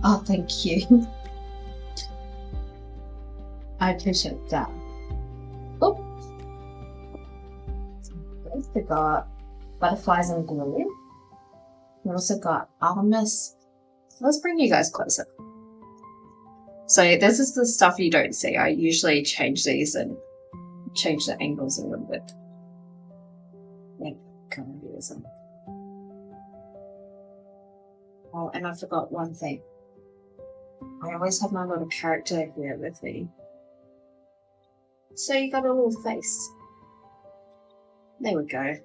Oh, thank you. I appreciate that. Oh, we got butterflies and glue. We also got Artemis. Let's bring you guys closer. So this is the stuff you don't see. I usually change these and change the angles a little bit. Yeah, colonialism. Oh, and I forgot one thing. I always have my little character here with me. So you got a little face. There we go.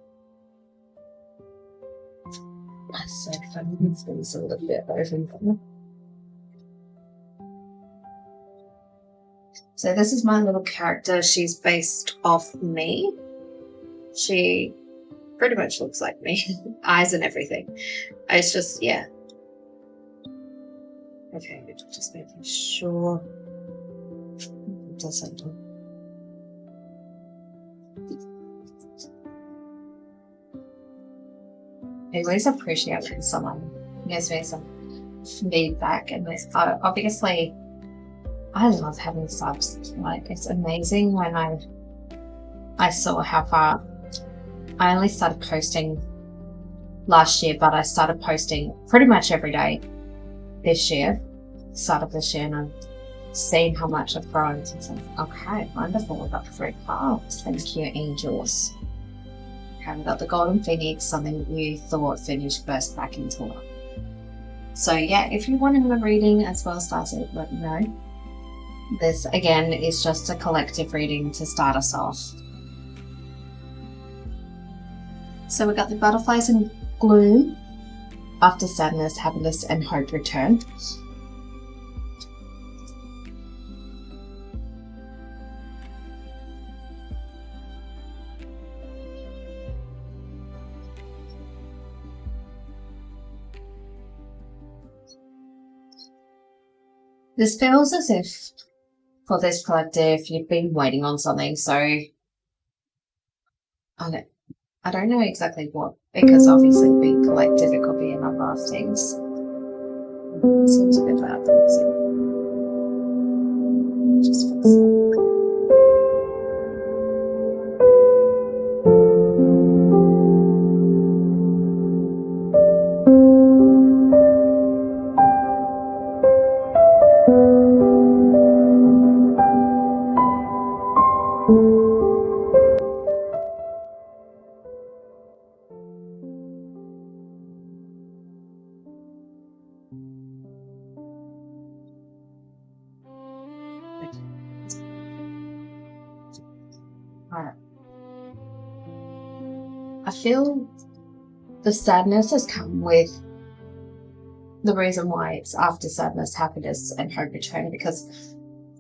That's so funny. It's been a little bit over. So this is my little character. She's based off me. She pretty much looks like me. Eyes and everything. It's just, yeah. Okay, just making sure it doesn't. I always appreciate when someone gives me some feedback in this. Obviously, I love having subs. Like, it's amazing when I saw how far. I only started posting last year, but I started posting pretty much every day this year, start of this year, and I've seen how much I've grown. So, okay, wonderful. We got 3 cards. Thank you, angels. Okay, we got the Golden Phoenix, something you thought finished burst back into life. So yeah, if you want another reading as well, Starseed, let me know. This again is just a collective reading to start us off. So we got the butterflies and gloom. After sadness, happiness and hope return. This feels as if, for this collective, you've been waiting on something, so I don't know exactly what, because obviously being collective, it could be a number of things. It seems a bit loud. Just fix it. I feel the sadness has come with the reason why it's after sadness, happiness and hope return, because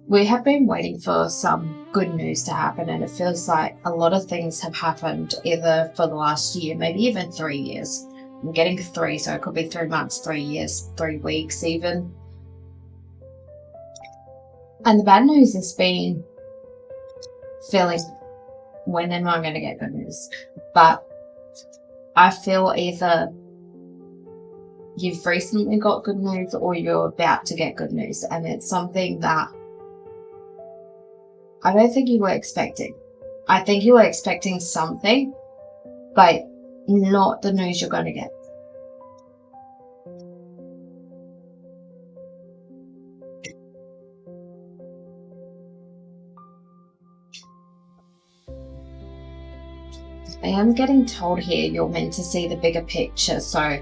we have been waiting for some good news to happen, and it feels like a lot of things have happened either for the last year, maybe even 3 years. I'm getting 3, so it could be 3 months, 3 years, 3 weeks even. And the bad news has been feeling, when am I going to get good news? But I feel either you've recently got good news or you're about to get good news, and it's something that I don't think you were expecting. I think you were expecting something, but not the news you're going to get. I am getting told here you're meant to see the bigger picture. So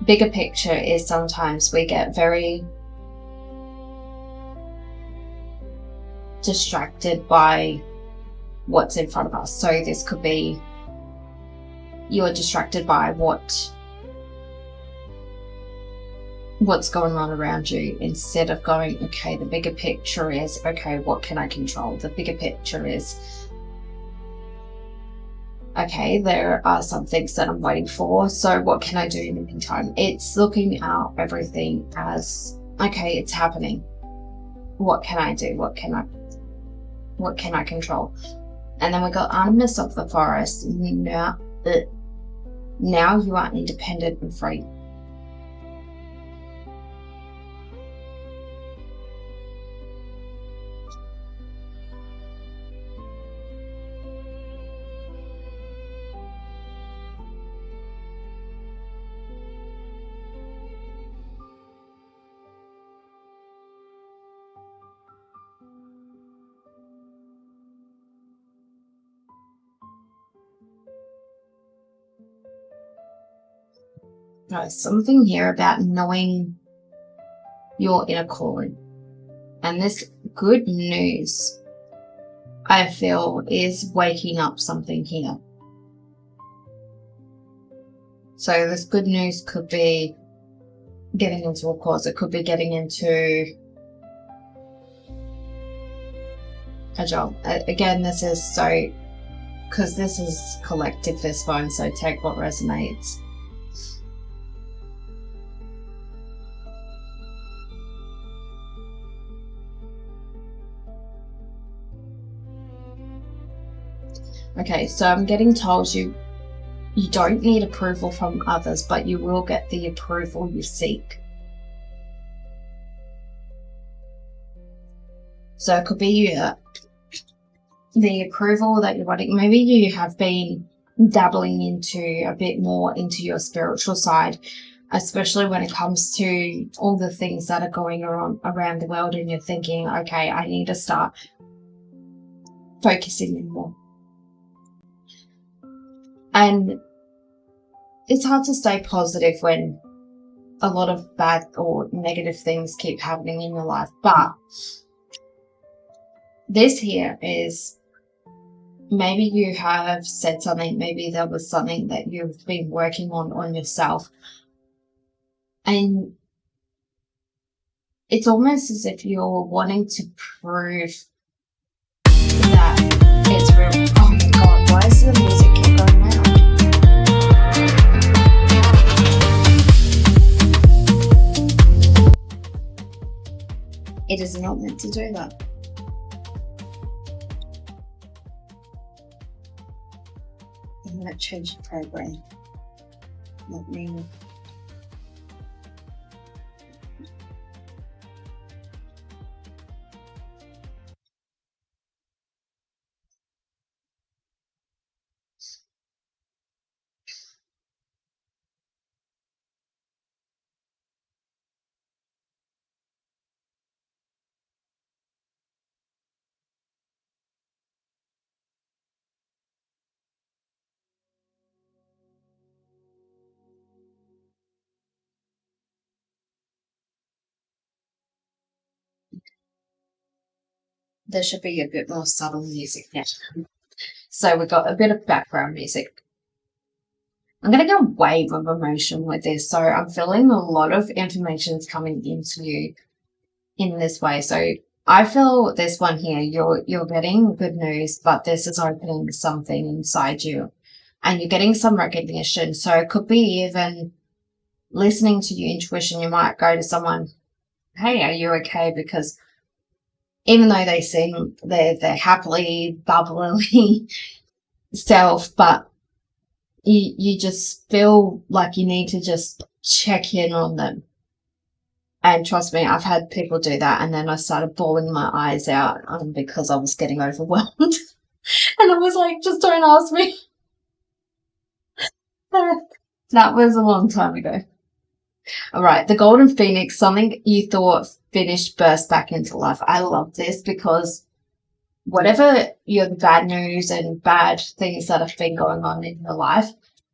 bigger picture is sometimes we get very distracted by what's in front of us. So this could be you're distracted by what's going on around you, instead of going, okay, the bigger picture is, okay, what can I control? The bigger picture is, okay, there are some things that I'm waiting for, so what can I do in the meantime? It's looking at everything as, okay, it's happening. What can I do? What can I control? And then we got Artemis of the Forest. Now you are independent and free. something here about knowing your inner calling. And this good news, I feel, is waking up something here. So this good news could be getting into a course. It could be getting into a job. Again, this is so, because this is collective, this one, so take what resonates. Okay, so I'm getting told you don't need approval from others, but you will get the approval you seek. So it could be the approval that you're wanting. Maybe you have been dabbling into a bit more into your spiritual side, especially when it comes to all the things that are going on around the world, and you're thinking, okay, I need to start focusing more. And it's hard to stay positive when a lot of bad or negative things keep happening in your life. But this here is, maybe you have said something, maybe there was something that you've been working on yourself. And it's almost as if you're wanting to prove that it's real. Oh my God, why is the music keep going loud? It is not meant to do that. I'm going to change the program. Let me. There should be a bit more subtle music now. So we've got a bit of background music. I'm going to go wave of emotion with this. So I'm feeling a lot of information's coming into you in this way. So I feel this one here, you're getting good news, but this is opening something inside you and you're getting some recognition. So it could be even listening to your intuition. You might go to someone, hey, are you okay? Because even though they seem they're happily, bubbly self, but you just feel like you need to just check in on them. And trust me, I've had people do that, and then I started bawling my eyes out because I was getting overwhelmed. And I was like, just don't ask me. That was a long time ago. All right, the Golden Phoenix, something you thought finished, burst back into life. I love this because whatever your bad news and bad things that have been going on in your life,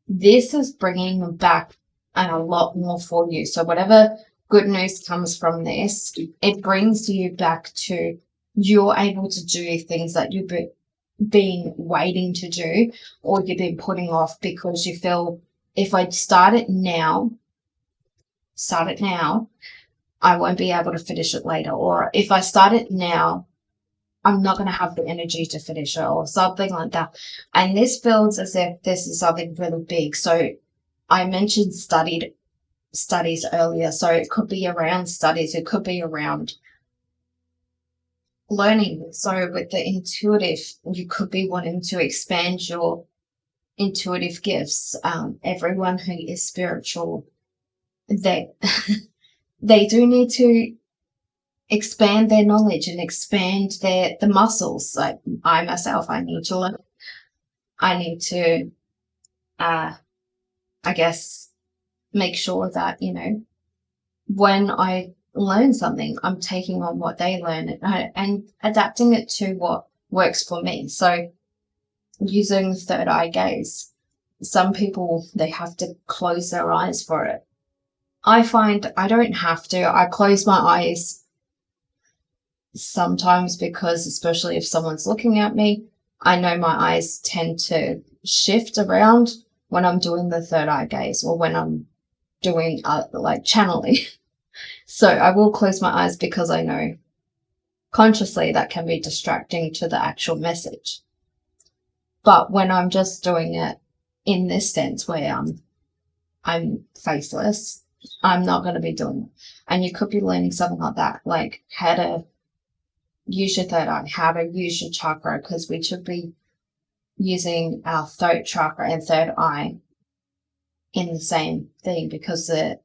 this is bringing them back and a lot more for you. So whatever good news comes from this, it brings you back to you're able to do things that you've been waiting to do or you've been putting off because you feel, if I start it now, I won't be able to finish it later. Or if I start it now, I'm not going to have the energy to finish it, or something like that. And this feels as if this is something really big. So I mentioned studies earlier. So it could be around studies. It could be around learning. So with the intuitive, you could be wanting to expand your intuitive gifts. Everyone who is spiritual, they do need to expand their knowledge and expand the muscles. Like I myself, I need to learn. I need to, I guess, make sure that, when I learn something, I'm taking on what they learn and adapting it to what works for me. So using the third eye gaze. some people, they have to close their eyes for it. I find I don't have to. I close my eyes sometimes because, especially if someone's looking at me, I know my eyes tend to shift around when I'm doing the third eye gaze or when I'm doing like channeling. So I will close my eyes because I know consciously that can be distracting to the actual message. But when I'm just doing it in this sense where I'm faceless, I'm not going to be doing it. And you could be learning something like that, like how to use your third eye, how to use your chakra, because we should be using our throat chakra and third eye in the same thing, because the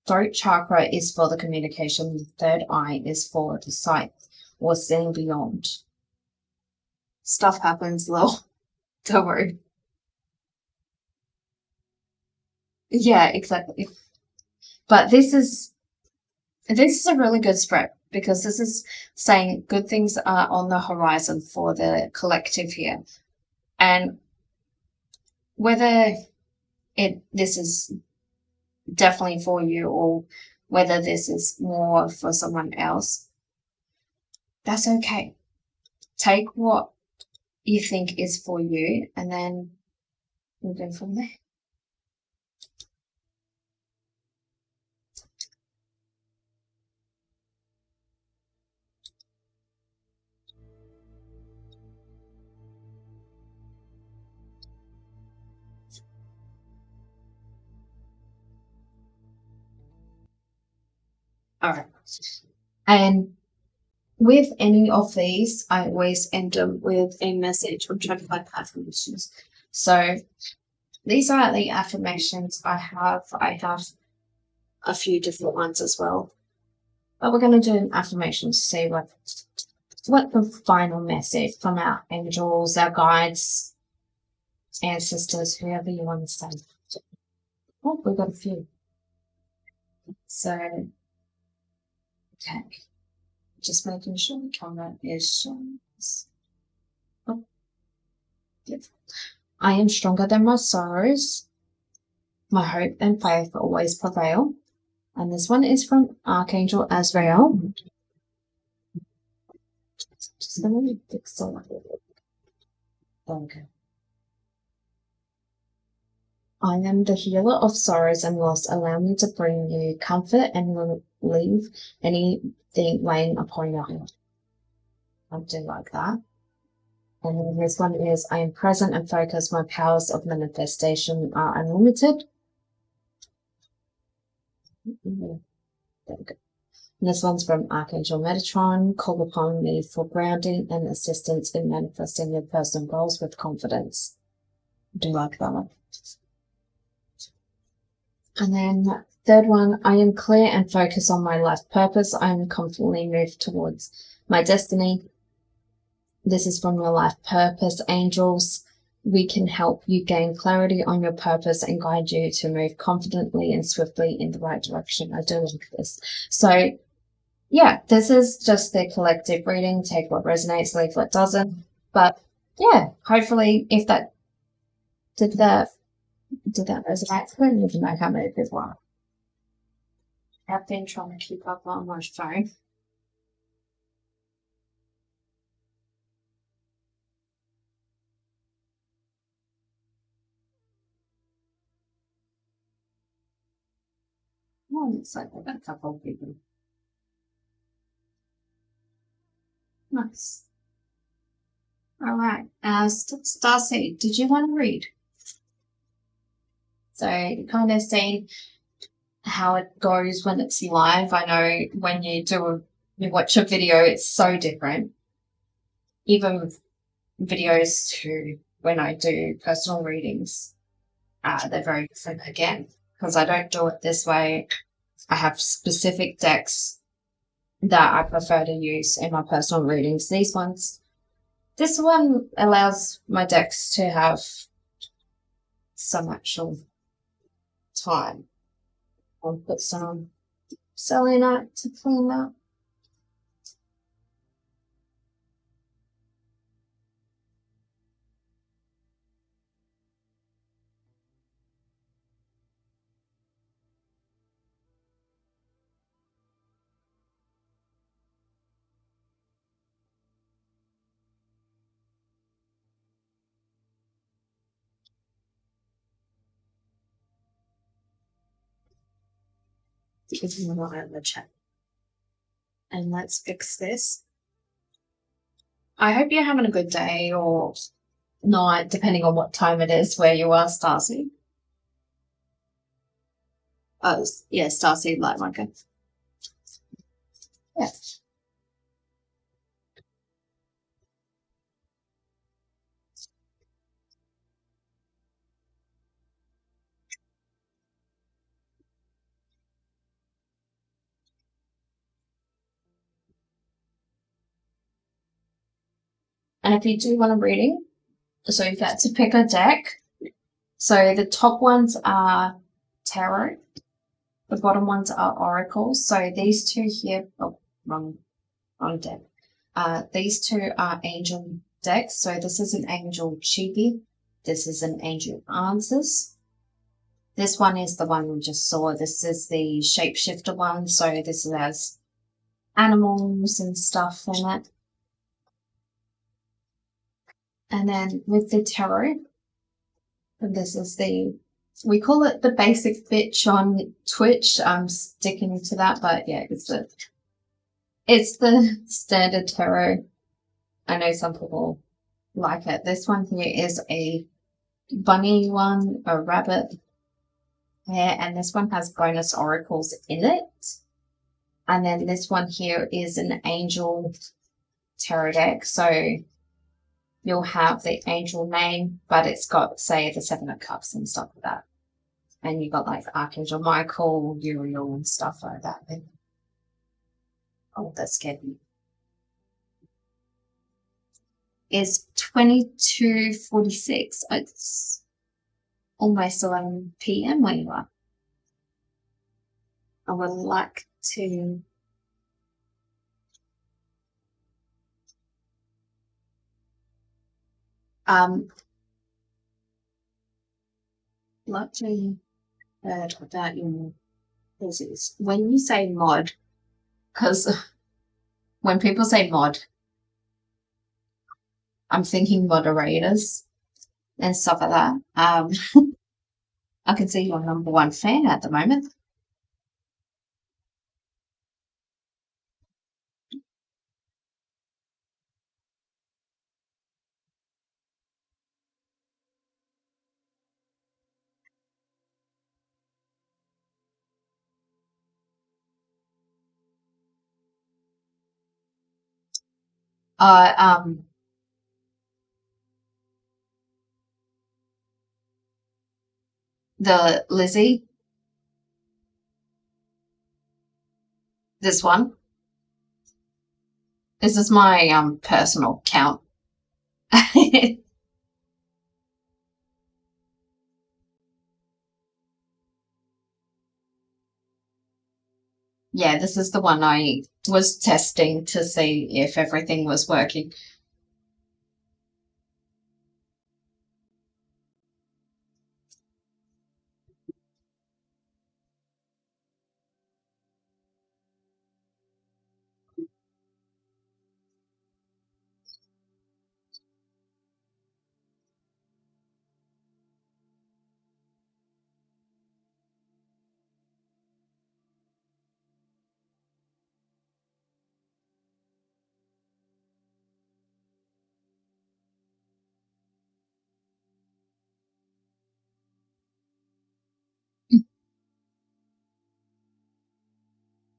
throat chakra is for the communication, the third eye is for the sight or seeing beyond. Stuff happens, lol. Don't worry. Yeah, exactly. But this is a really good spread because this is saying good things are on the horizon for the collective here. And whether this is definitely for you or whether this is more for someone else, that's okay. Take what you think is for you and then we'll go from there. All right. And with any of these, I always end them with a message or try to find affirmations. So these are the affirmations I have. I have a few different ones as well. But we're going to do an affirmation to see what the final message from our angels, our guides, ancestors, whoever you want to say. Oh, we've got a few. So, okay. Just making sure the camera is showing us. Oh, yep. I am stronger than my sorrows. My hope and faith always prevail. And this one is from Archangel Azrael. Just going to fix it. Okay. I am the healer of sorrows and loss. Allow me to bring you comfort and relieve anything weighing upon your heart. I do like that. And then this one is, I am present and focused. My powers of manifestation are unlimited. There we go. And this one's from Archangel Metatron. Call upon me for grounding and assistance in manifesting your personal goals with confidence. I do like that one. And then third one, I am clear and focused on my life purpose. I am confidently moved towards my destiny. This is from your life purpose angels. We can help you gain clarity on your purpose and guide you to move confidently and swiftly in the right direction. I do like this. So yeah, this is just the collective reading. Take what resonates, leave what doesn't. But yeah, hopefully if that did that resonate, I don't even know how many people are. I've been trying to keep up on my phone. Oh, looks like I've got a couple of people. Nice. All right. Starseed, did you want to read? So you kind of see how it goes when it's live. I know when you watch a video, it's so different. Even videos to when I do personal readings, they're very different again because I don't do it this way. I have specific decks that I prefer to use in my personal readings. This one allows my decks to have some actual time. I'll put some selenite to clean that. Keep an eye on the chat. And let's fix this. I hope you're having a good day or night, depending on what time it is where you are, Starseed. Oh, yeah, Starseed Light Marker. Yeah. And if you do want a reading, so you've got to pick a deck. So the top ones are tarot, the bottom ones are oracles. So these two here, oh, wrong deck. These two are angel decks. So this is an angel chibi. This is an angel answers. This one is the one we just saw. This is the shapeshifter one. So this has animals and stuff in it. And then with the tarot, this is we call it the basic bitch on Twitch. I'm sticking to that, but yeah, it's the standard tarot. I know some people like it. This one here is a bunny one, a rabbit hair, and this one has bonus oracles in it. And then this one here is an angel tarot deck. So you'll have the angel name, but it's got, say, the Seven of Cups and stuff like that. And you've got like Archangel Michael, Uriel, and stuff like that. Oh, that scared me. Is 22:46. It's almost 11 p.m. where you are. I would like to like to heard about your courses. When you say mod, because when people say mod, I'm thinking moderators and stuff like that. I can see you're number one fan at the moment. The Lizzie, this one. This is my personal account. Yeah, this is the one I was testing to see if everything was working.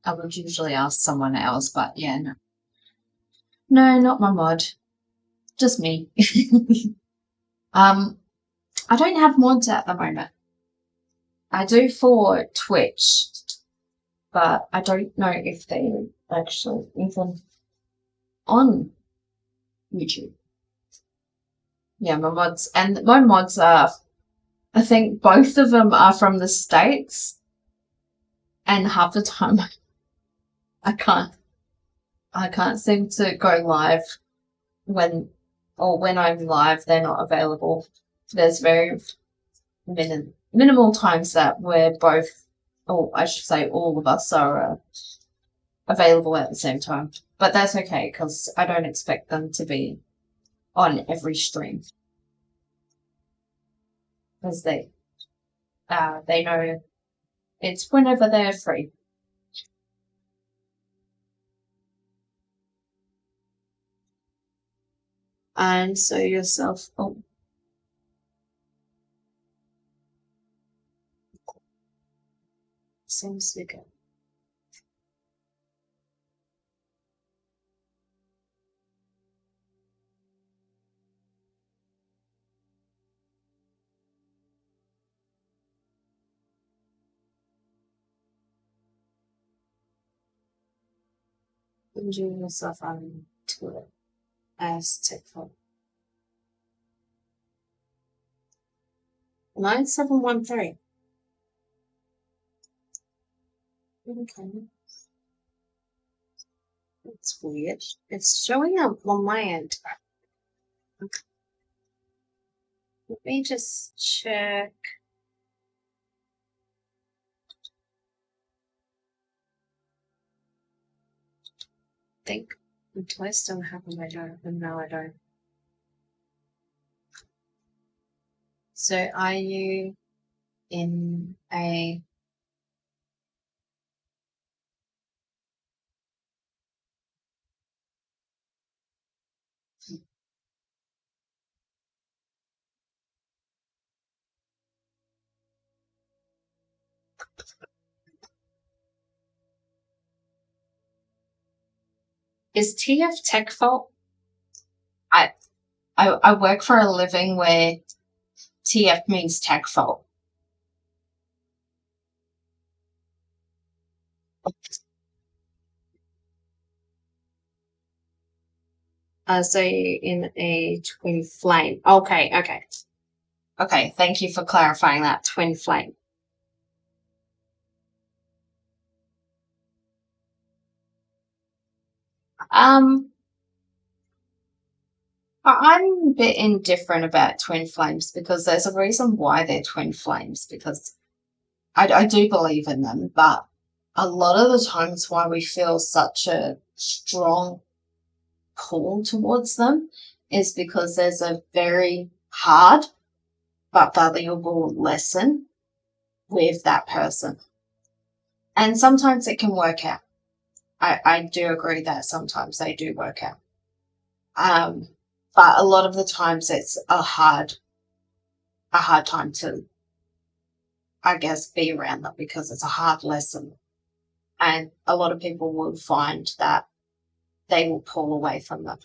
I would usually ask someone else, but yeah, no. No, not my mod. Just me. I don't have mods at the moment. I do for Twitch, but I don't know if they're actually even on YouTube. Yeah, my mods are, I think both of them are from the States, and half the time I can't seem to go live when I'm live, they're not available. There's very minimal times that we're both, or I should say all of us are available at the same time. But that's okay, because I don't expect them to be on every stream. Because they know it's whenever they're free. And so yourself, oh, seems to be good. Injuring yourself on Twitter as TikTok. 9713. Okay. That's weird. It's showing up on my end. Let me just check. Think. Do I still have them? I don't. No, I don't. So are you in a is TF tech fault? I work for a living where TF means tech fault. So in a twin flame. Okay, okay. Okay, thank you for clarifying that. Twin flame. I'm a bit indifferent about twin flames because there's a reason why they're twin flames, because I do believe in them, but a lot of the times why we feel such a strong pull towards them is because there's a very hard but valuable lesson with that person. And sometimes it can work out. I do agree that sometimes they do work out. But a lot of the times it's a hard time to, I guess, be around them because it's a hard lesson. And a lot of people will find that they will pull away from them.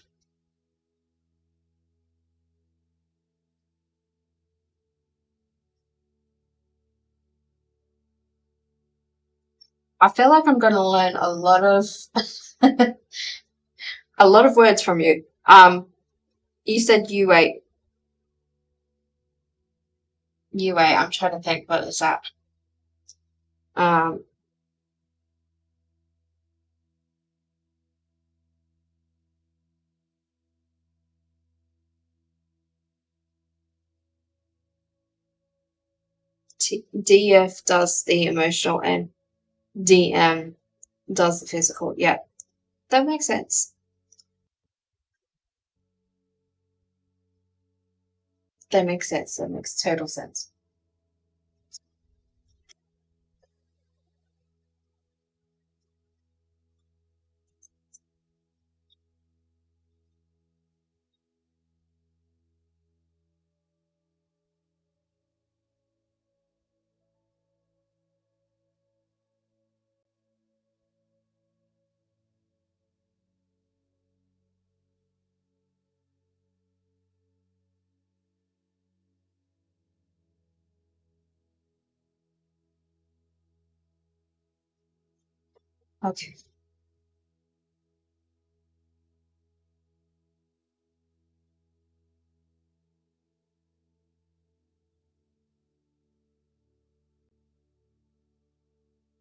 I feel like I'm going to learn a lot of a lot of words from you. You said UA. UA. I'm trying to think. What is that? Um, DF does the emotional and DM does the physical. Yeah, that makes sense. That makes sense. That makes total sense. Okay.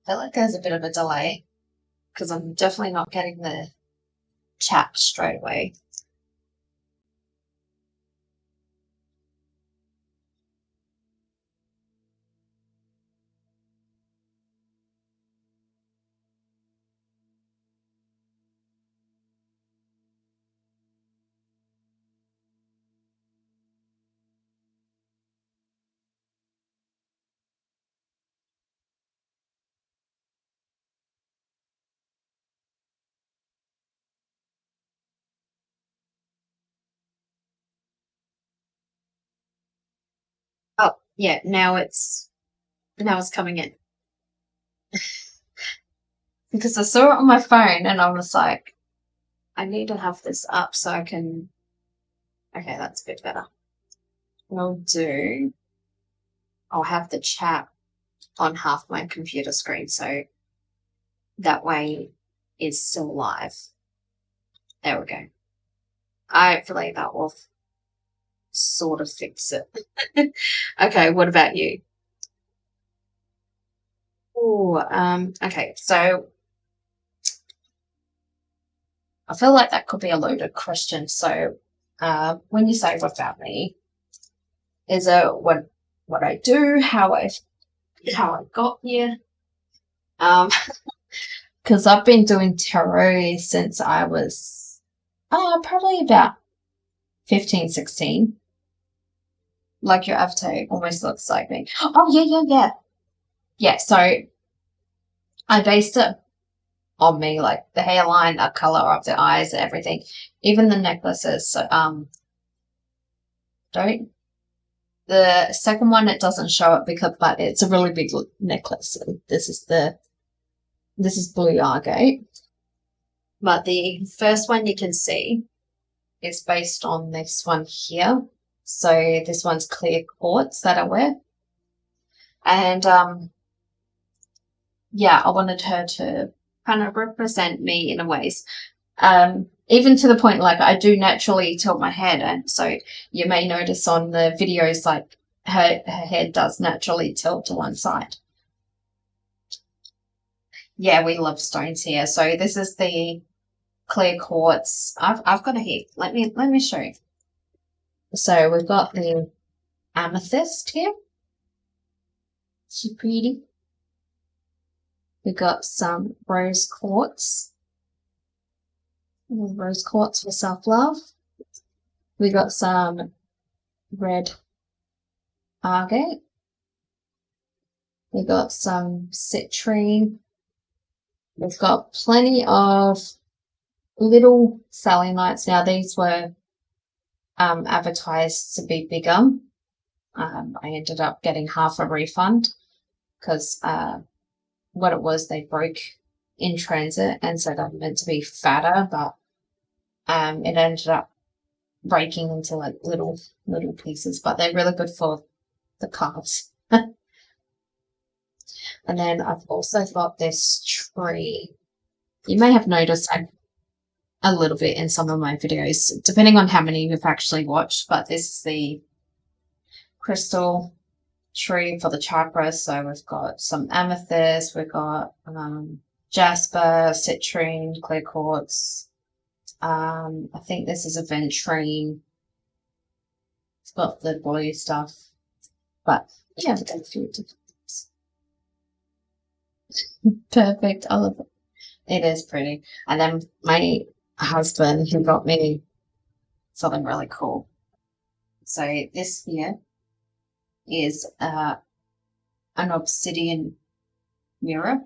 I feel like there's a bit of a delay because I'm definitely not getting the chat straight away. yeah, now it's coming in. Because I saw it on my phone and I was like, I need to have this up so I can. Okay, that's a bit better. I'll have the chat on half my computer screen so that way it's still live. There we go. Hopefully that will sort of fix it. Okay, what about you? Oh, okay, so I feel like that could be a loaded question. So when you say what about me, is it what I do, how I got here? Because I've been doing tarot since I was probably about 15, 16. Like your avatar almost looks like me. Oh, yeah. Yeah, so I based it on me, like the hairline, the color of the eyes, everything, even the necklaces. So, don't the second one, it doesn't show it because, but it's a really big necklace. This is blue agate, but the first one you can see is based on this one here. So this one's clear quartz that I wear, and yeah, I wanted her to kind of represent me in a ways. Even to the point, like, I do naturally tilt my head, and so you may notice on the videos, like, her head does naturally tilt to one side. Yeah, we love stones here. So this is the clear quartz. I've got a heap. Let me show you. So we've got the amethyst here. So pretty. We've got some rose quartz. Rose quartz for self-love. We got some red agate. We got some citrine. We've got plenty of little selenites. Now these were advertised to be bigger. I ended up getting half a refund because what it was, they broke in transit, and so they're meant to be fatter, but it ended up breaking into like little pieces, but they're really good for the calves. And then I've also got this tree. You may have noticed a little bit in some of my videos, depending on how many you've actually watched, but this is the crystal tree for the chakras. So we've got some amethyst, we've got jasper, citrine, clear quartz. I think this is a ventrine. It's got the blue stuff, but yeah, we've got a few different things. Perfect. I love it. It is pretty. And then my husband, he got me something really cool. So this here is an obsidian mirror.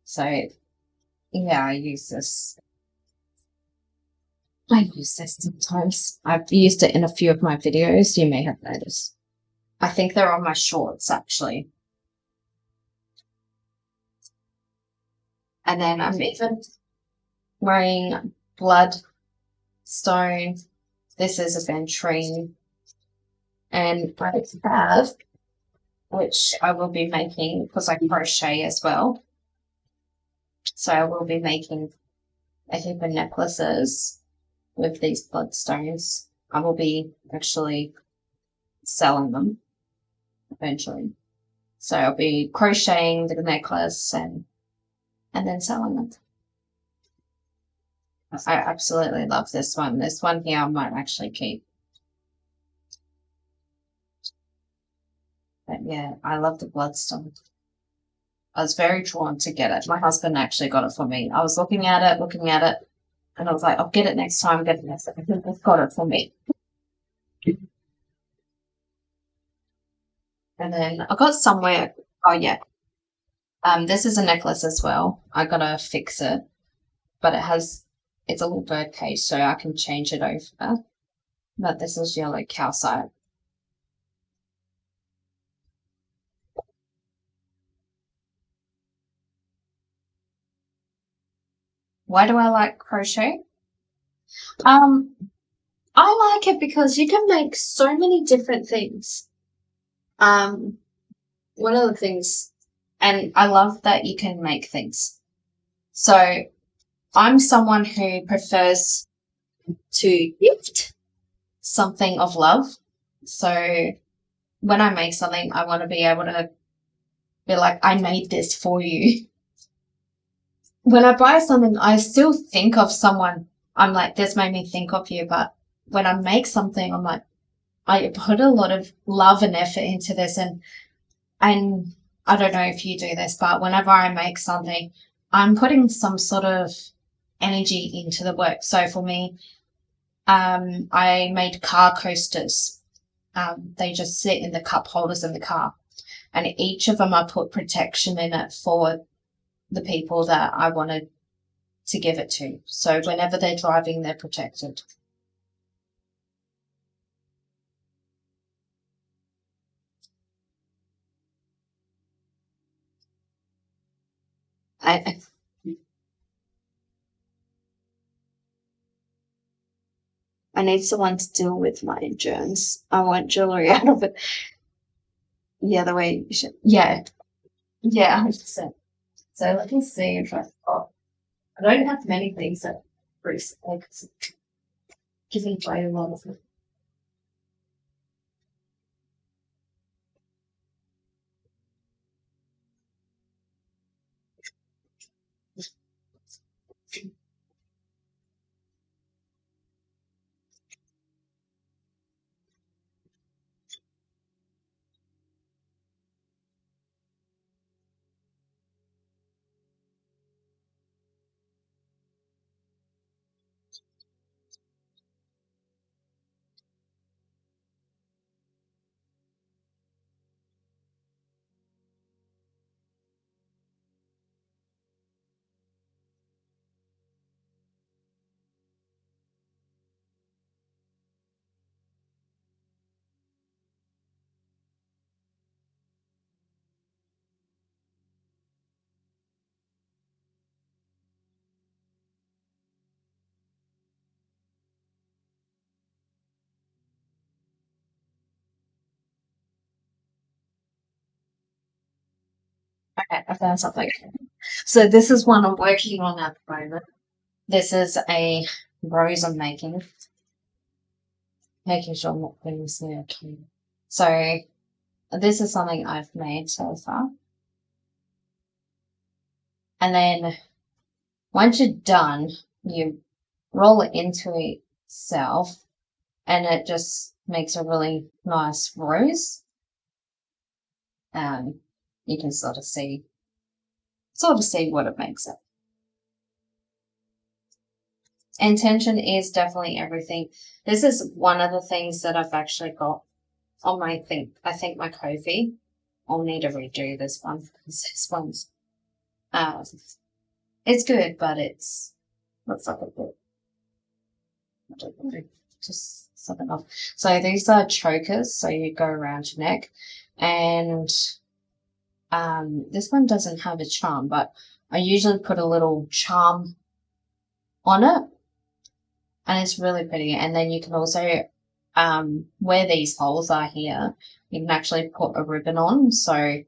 So yeah, I use this. I use this sometimes. I've used it in a few of my videos. You may have noticed. I think they're on my shorts actually. And then I'm even wearing bloodstone. This is a ventrine. And I have, which I will be making because I crochet as well. So I will be making a heap of necklaces with these bloodstones. I will be actually selling them eventually. So I'll be crocheting the necklace and then selling them. I absolutely love this one. This one here I might actually keep. But yeah, I love the bloodstone. I was very drawn to get it. My husband actually got it for me. I was looking at it, and I was like, I'll get it next time, get it next time. He's got it for me. And then I got somewhere, oh yeah, this is a necklace as well. I gotta fix it, but it's a little bird cage, so I can change it over. but this is yellow calcite. Why do I like crochet? I like it because you can make so many different things. One of the things, and I love that you can make things. So I'm someone who prefers to gift something of love. So when I make something, I want to be able to be like, I made this for you. When I buy something, I still think of someone. I'm like, this made me think of you. But when I make something, I'm like, I put a lot of love and effort into this. And I don't know if you do this, but whenever I make something, I'm putting some sort of energy into the work. So for me, I made car coasters. They just sit in the cup holders in the car, and each of them I put protection in it for the people that I wanted to give it to. So whenever they're driving, they're protected. I I need someone to deal with my germs. I want jewelry out of it. Yeah, the way you should. Yeah, yeah, 100%. So let me see if I don't have many things that recently because giving away a lot of them. Okay, I found something. So this is one I'm working on at the moment. This is a rose I'm making sure I'm not putting this near a tree. So this is something I've made so far. And then once you're done, you roll it into itself and it just makes a really nice rose. You can sort of see what it makes it. Intention is definitely everything. This is one of the things that I've actually got on my thing. I think my Ko-fi. I'll need to redo this one because this one's uh, it's good, but it's looks like a bit. I don't know, just something off. So these are chokers. So you go around your neck, and this one doesn't have a charm, but I usually put a little charm on it, and it's really pretty. And then you can also, where these holes are here, you can actually put a ribbon on, so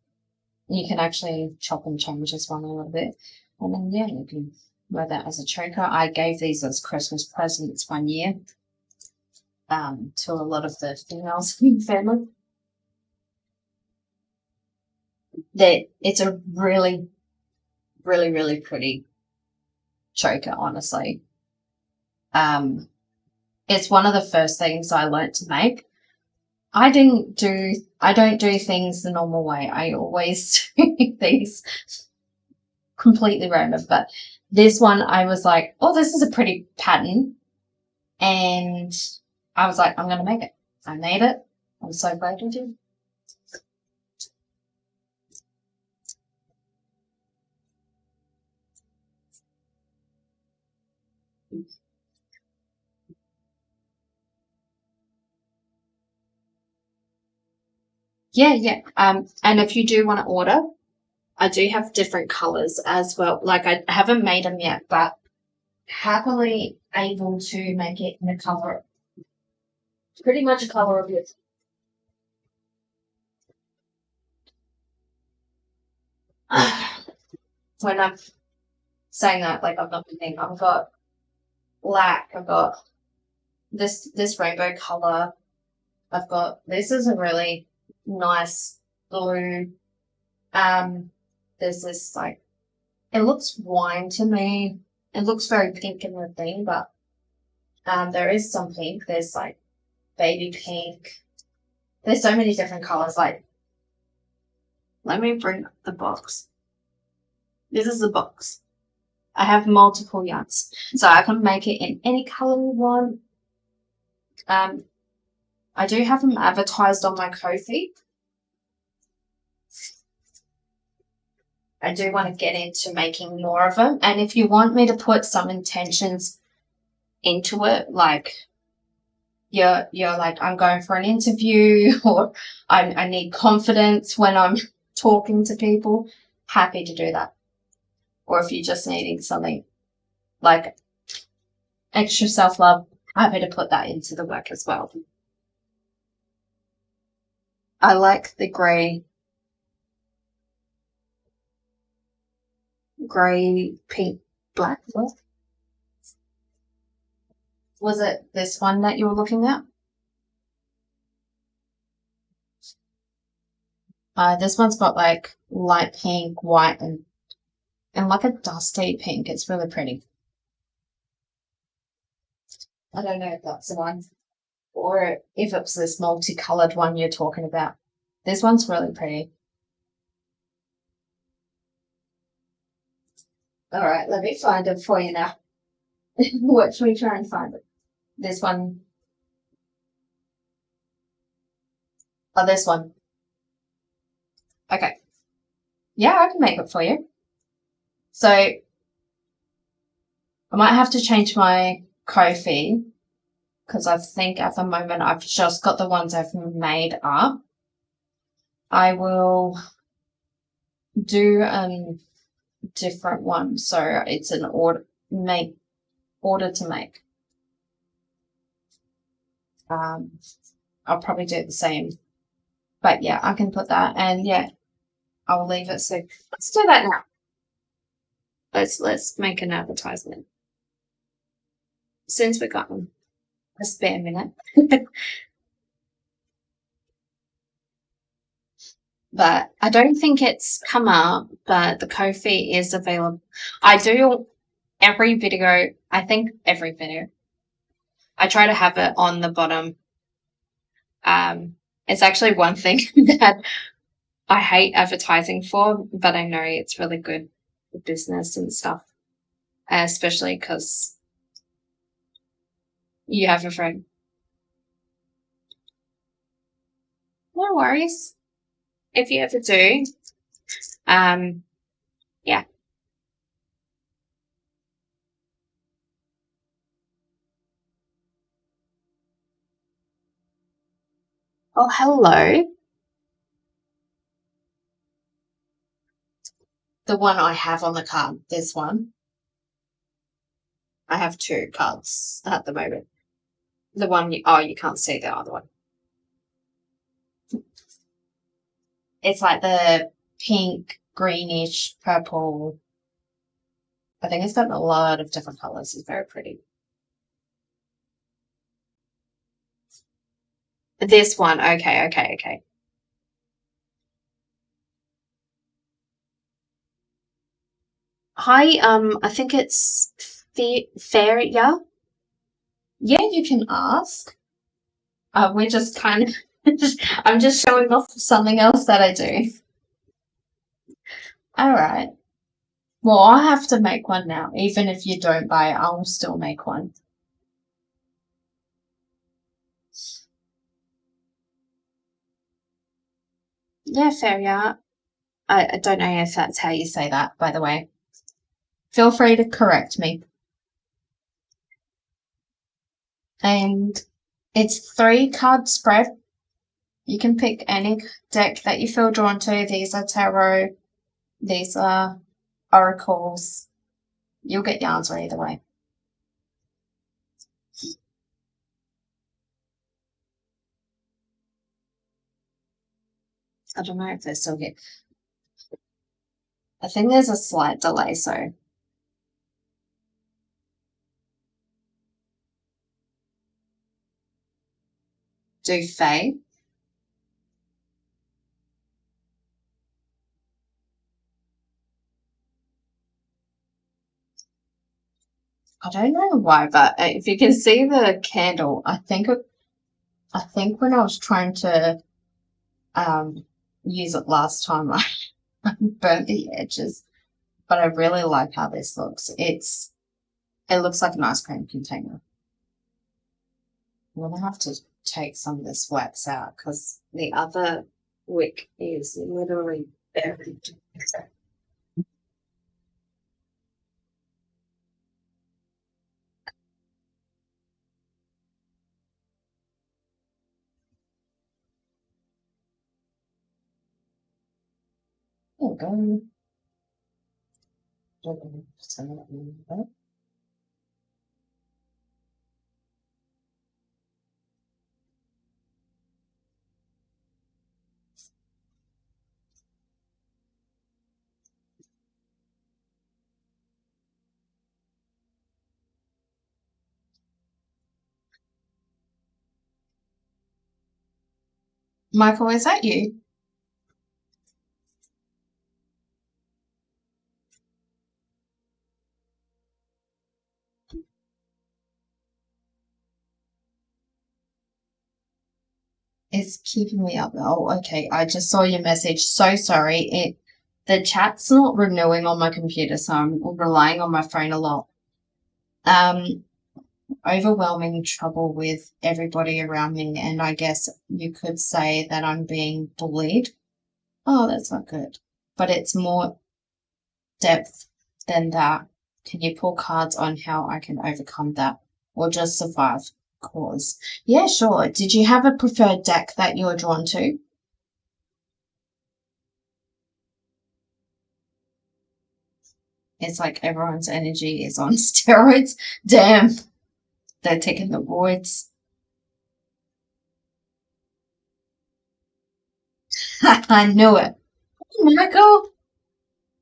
you can actually chop and change this one a little bit. And then, yeah, you can wear that as a choker. I gave these as Christmas presents one year to a lot of the females in the family. It's a really, really, really pretty choker, honestly. It's one of the first things I learnt to make. I don't do things the normal way. I always do things completely random. But this one, I was like, oh, this is a pretty pattern. And I was like, I'm going to make it. I made it. I'm so glad I did. Yeah. And if you do want to order, I do have different colors as well. Like I haven't made them yet, but happily able to make it in the color, pretty much a color of it. When I'm saying that, like I'm not kidding. I've got black. I've got this rainbow color. I've got this is a really nice blue. There's this like it looks wine to me. It looks very pink in the thing, but there is some pink. There's like baby pink. There's so many different colors. Like, let me bring up the box. This is the box. I have multiple yarns, so I can make it in any color you want. I do have them advertised on my Ko-fi. I do want to get into making more of them, and if you want me to put some intentions into it, like you're like I'm going for an interview or I need confidence when I'm talking to people, happy to do that. Or if you're just needing something like extra self-love, happy to put that into the work as well. I like the grey pink black look. Was it this one that you were looking at? This one's got like light pink, white, and like a dusty pink. It's really pretty. I don't know if that's the one or if it's this multicolored one you're talking about. This one's really pretty. All right, let me find it for you now. What should we try and find it? This one. Oh, this one. Okay. Yeah, I can make it for you. So I might have to change my Ko-fi because I think at the moment I've just got the ones I've made up. I will do a different one, so it's an order to make. I'll probably do it the same, but yeah, I can put that, and yeah, I'll leave it. So let's do that now. Let's make an advertisement since we've got a spare minute. But I don't think it's come up, but the Ko-fi is available. I do every video, I think every video. I try to have it on the bottom. It's actually one thing that I hate advertising for, but I know it's really good for business and stuff, especially because you have a friend. No worries. If you ever do, yeah. Oh, hello. The one I have on the card, this one. I have two cards at the moment. The one you can't see the other one. It's like the pink, greenish, purple. I think it's got a lot of different colors. It's very pretty. This one, okay. Hi, I think it's fair, yeah? Yeah, you can ask. We're just kind of, I'm just showing off something else that I do. All right. Well, I have to make one now. Even if you don't buy it, I'll still make one. Yeah, fair, yeah. I don't know if that's how you say that, by the way. Feel free to correct me. And it's 3 card spread. You can pick any deck that you feel drawn to. These are tarot, these are oracles. You'll get your answer either way. I don't know if they're still here. I think there's a slight delay, so. Do Faye. I don't know why, but if you can see the candle, I think when I was trying to use it last time, I burnt the edges. But I really like how this looks. It looks like an ice cream container. I'm gonna have to take some of this wax out because the other wick is literally buried. There we go. Don't know if it's gonna let me know. Michael, is that you? It's keeping me up. Oh, okay. I just saw your message. So sorry. The chat's not renewing on my computer, so I'm relying on my phone a lot. Overwhelming trouble with everybody around me, and I guess you could say that I'm being bullied. Oh, that's not good. But it's more depth than that. Can you pull cards on how I can overcome that or just survive? Cause. Yeah, sure. Did you have a preferred deck that you're drawn to? It's like everyone's energy is on steroids. Damn, they're taking the roids. I knew it. Michael,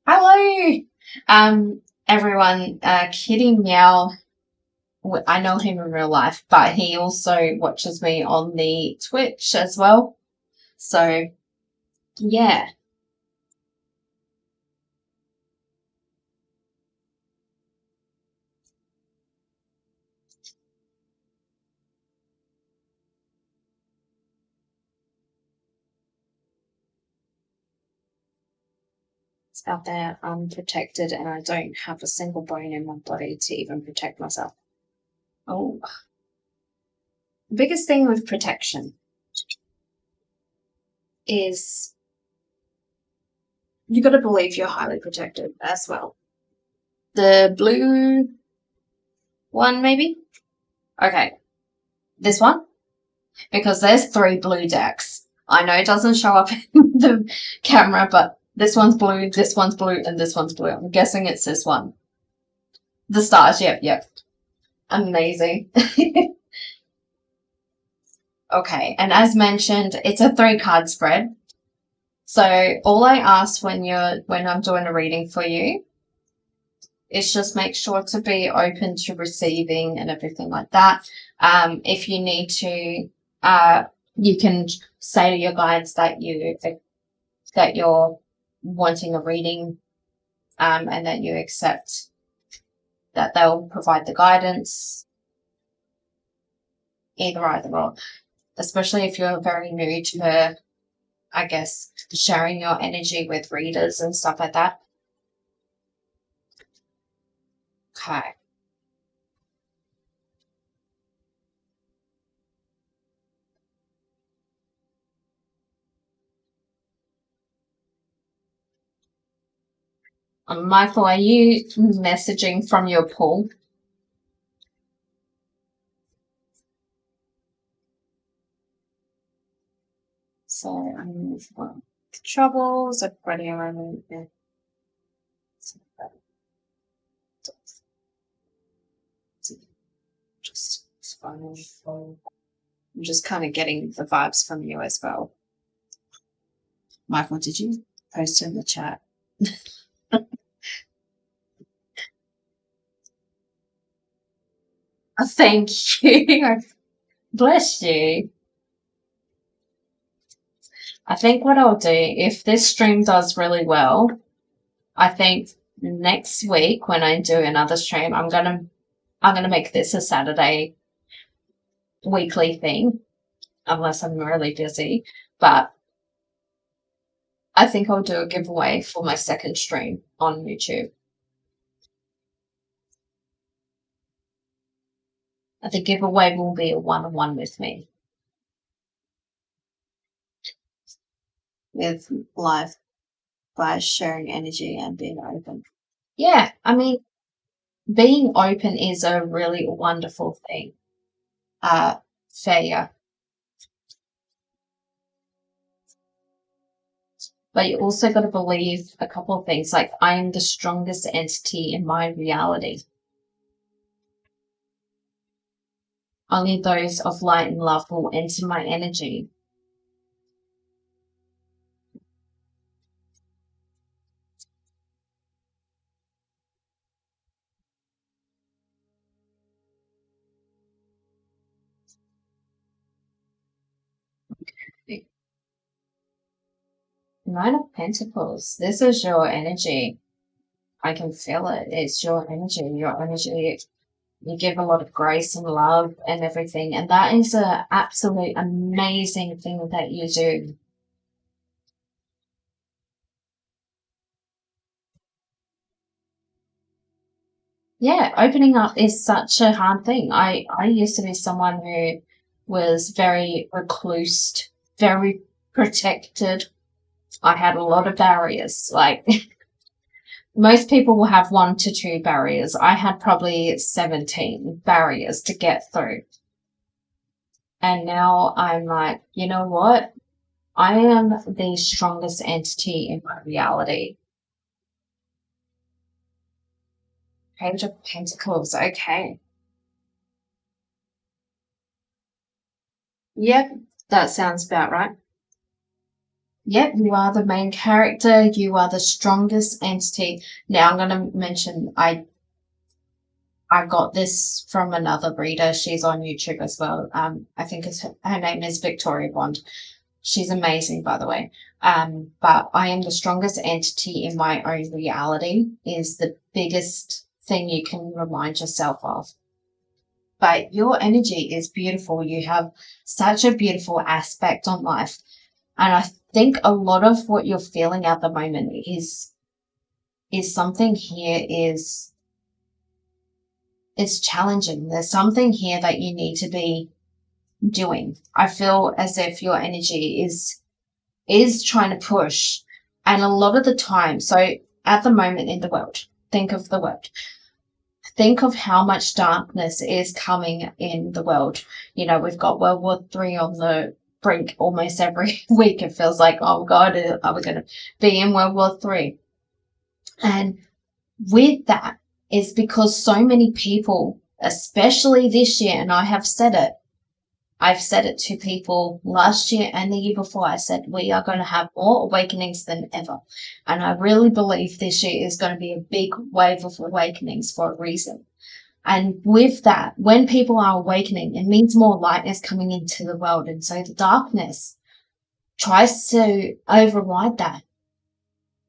hello. Everyone, Kitty Meow. I know him in real life, but he also watches me on the Twitch as well. So, yeah. Out there unprotected, and I don't have a single bone in my body to even protect myself. Oh, the biggest thing with protection is you got to believe you're highly protected as well. The blue one, maybe? Okay, this one? Because there's 3 blue decks. I know it doesn't show up in the camera, but this one's blue, and this one's blue. I'm guessing it's this one. The stars, yep. Amazing. Okay, and as mentioned, it's a 3-card spread. So all I ask when I'm doing a reading for you is just make sure to be open to receiving and everything like that. If you need to, you can say to your guides that you're wanting a reading, and that you accept that they'll provide the guidance. Either or, especially if you're very new to, I guess, sharing your energy with readers and stuff like that. Okay. Michael, are you messaging from your pool? So well, troubles are pretty around there. Just fun. I'm just kind of getting the vibes from you as well. Michael, did you post in the chat? Thank you. Bless you. I think what I'll do, if this stream does really well, I think next week when I do another stream, I'm gonna make this a Saturday weekly thing, unless I'm really busy. But I think I'll do a giveaway for my second stream on YouTube. The giveaway will be a one-on-one with me. With live by sharing energy and being open. Yeah, I mean, being open is a really wonderful thing. Failure. But you also got to believe a couple of things, like I am the strongest entity in my reality. Only those of light and love will enter my energy. Nine of Pentacles. This is your energy. I can feel it. It's your energy. Your energy. You give a lot of grace and love and everything. And that is an absolute amazing thing that you do. Yeah, opening up is such a hard thing. I used to be someone who was very recluse, very protected. I had a lot of barriers. Like most people will have 1 to 2 barriers. I had probably 17 barriers to get through. And now I'm like, you know what? I am the strongest entity in my reality. Page of Pentacles. Okay. Yep, that sounds about right. Yep, you are the main character. You are the strongest entity. Now I'm going to mention I got this from another reader. She's on YouTube as well. I think her name is Victoria Bond. She's amazing, by the way. But I am the strongest entity in my own reality is the biggest thing you can remind yourself of. But your energy is beautiful. You have such a beautiful aspect on life. And I think a lot of what you're feeling at the moment is something here it's challenging. There's something here that you need to be doing. I feel as if your energy is trying to push. And a lot of the time, so at the moment in the world, think of the world. Think of how much darkness is coming in the world. You know, we've got World War III on the brink almost every week. It feels like, oh God, are we going to be in World War III? And with that is because so many people, especially this year, and I've said it to people last year and the year before. I said, we are going to have more awakenings than ever. And I really believe this year is going to be a big wave of awakenings for a reason. And with that, when people are awakening, it means more light is coming into the world. And so the darkness tries to override that.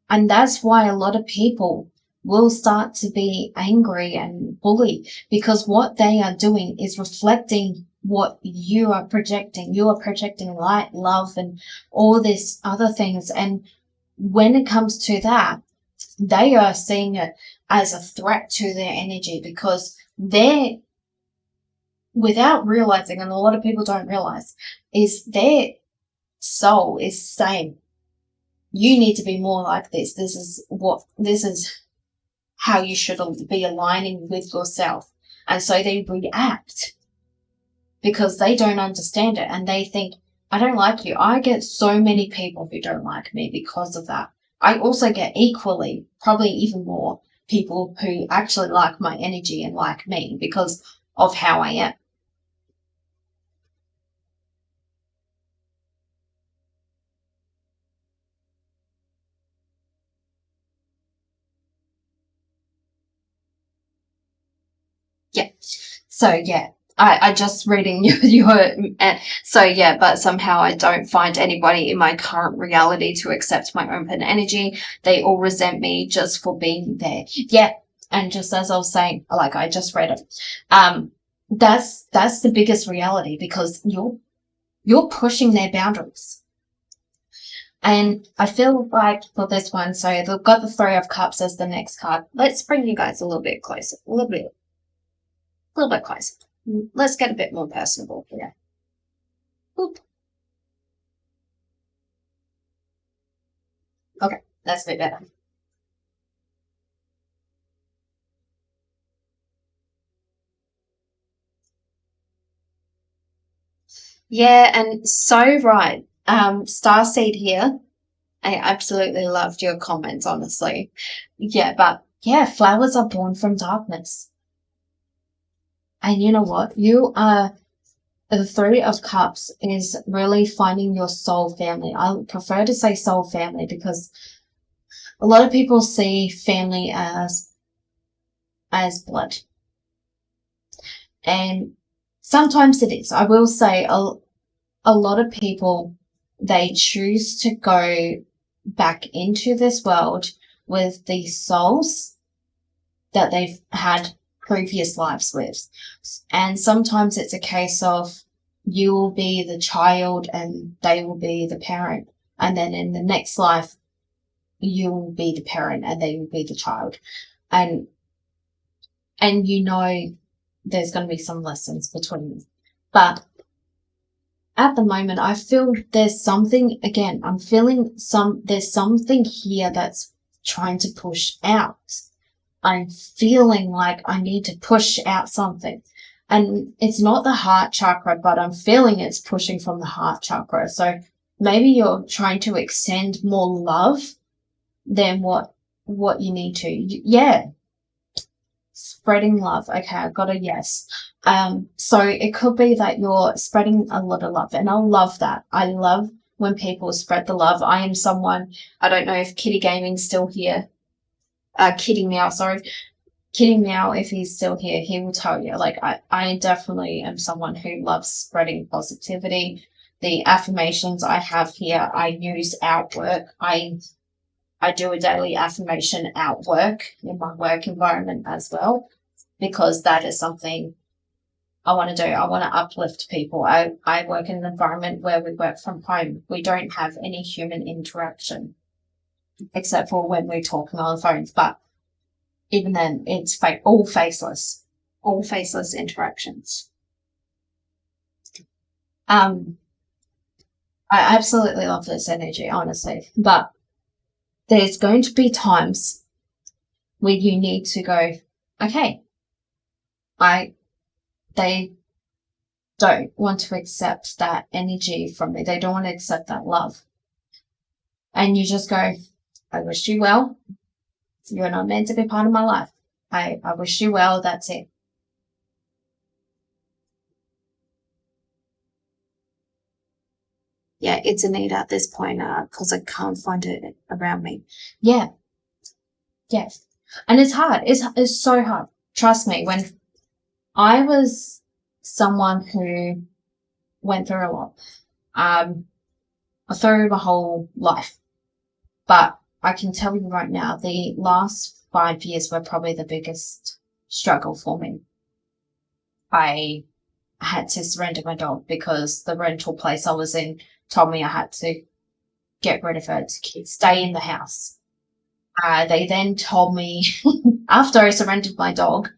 And that's why a lot of people will start to be angry and bully, because what they are doing is reflecting what you are projecting. You are projecting light, love, and all these other things. And when it comes to that, they are seeing it as a threat to their energy, because they're, without realizing, and a lot of people don't realize, is their soul is saying, you need to be more like this. This is how you should be aligning with yourself. And so they react because they don't understand it, and they think I don't like you. I get so many people who don't like me because of that. I also get equally, probably even more, people who actually like my energy and like me because of how I am. Yeah. So yeah, I just reading so yeah, but somehow I don't find anybody in my current reality to accept my open energy. They all resent me just for being there. Yeah. And just as I was saying, like I just read it. That's the biggest reality because you're pushing their boundaries. And I feel like for this one, so they've got the Three of Cups as the next card. Let's bring you guys a little bit closer, a little bit closer. Let's get a bit more personable here. Oop. Okay, that's a bit better. Yeah, and so right. Starseed here. I absolutely loved your comments, honestly. Yeah, but yeah, flowers are born from darkness. And you know what? You are the Three of Cups is really finding your soul family. I prefer to say soul family because a lot of people see family as blood. And sometimes it is. I will say a lot of people, they choose to go back into this world with the souls that they've had previous lives with. And sometimes it's a case of you will be the child and they will be the parent. And then in the next life, you will be the parent and they will be the child. And you know there's going to be some lessons between them. But at the moment, I feel there's something, again, I'm feeling there's something here that's trying to push out. I'm feeling like I need to push out something. And it's not the heart chakra, but I'm feeling it's pushing from the heart chakra. So maybe you're trying to extend more love than what you need to. Yeah. Spreading love. Okay, I got a yes. So it could be that you're spreading a lot of love, and I love that. I love when people spread the love. I am someone, I don't know if Kitty Gaming's still here. Kitty Meow, sorry. Kitty Meow, if he's still here, he will tell you. Like, I definitely am someone who loves spreading positivity. The affirmations I have here, I use at work. I do a daily affirmation at work in my work environment as well, because that is something I want to do. I want to uplift people. I work in an environment where we work from home. We don't have any human interaction except for when we're talking on the phones. But even then, it's all faceless interactions. I absolutely love this energy, honestly. But there's going to be times where you need to go, okay, they don't want to accept that energy from me. They don't want to accept that love. And you just go, I wish you well. You're not meant to be part of my life. I wish you well. That's it. Yeah, it's a need at this point because I can't find it around me. Yeah, yes. And it's hard. It's so hard. Trust me, when I was someone who went through a lot, through my whole life. But I can tell you right now, the last 5 years were probably the biggest struggle for me. I had to surrender my dog because the rental place I was in told me I had to get rid of her to stay in the house. They then told me after I surrendered my dog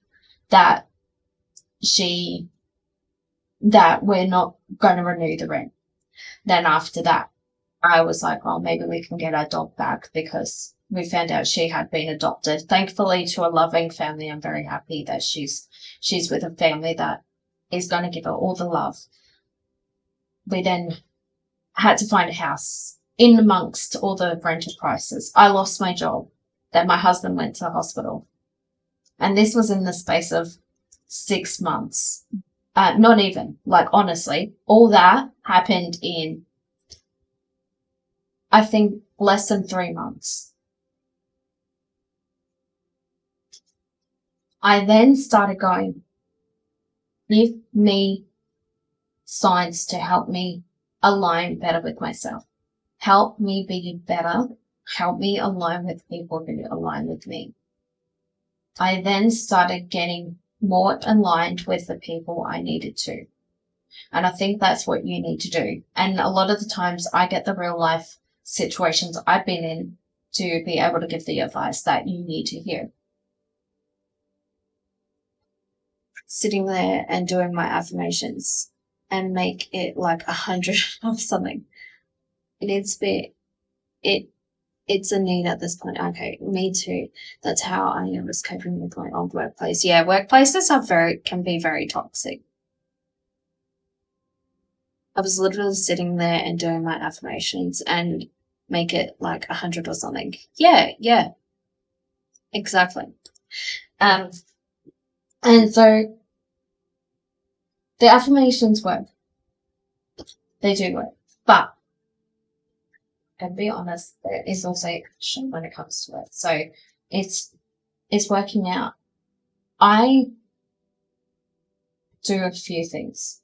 that she that we're not going to renew the rent. Then after that, I was like, well, maybe we can get our dog back because we found out she had been adopted. Thankfully, to a loving family, I'm very happy that she's with a family that is going to give her all the love. We then had to find a house in amongst all the rental prices. I lost my job. Then my husband went to the hospital. And this was in the space of 6 months. Not even, like, honestly, all that happened in, I think, less than 3 months. I then started going, give me signs to help me align better with myself. Help me be better. Help me align with people who align with me. I then started getting more aligned with the people I needed to. And I think that's what you need to do. And a lot of the times I get the real life situations I've been in to be able to give the advice that you need to hear. Sitting there and doing my affirmations and make it like 100 of something. It needs to be, it's a need at this point. Okay, me too. That's how I was coping with my old workplace. Yeah, workplaces can be very toxic. I was literally sitting there and doing my affirmations and make it like 100 or something. Yeah, exactly. And so the affirmations work. They do work. But, and be honest, there is also action when it comes to it. So it's working out. I do a few things.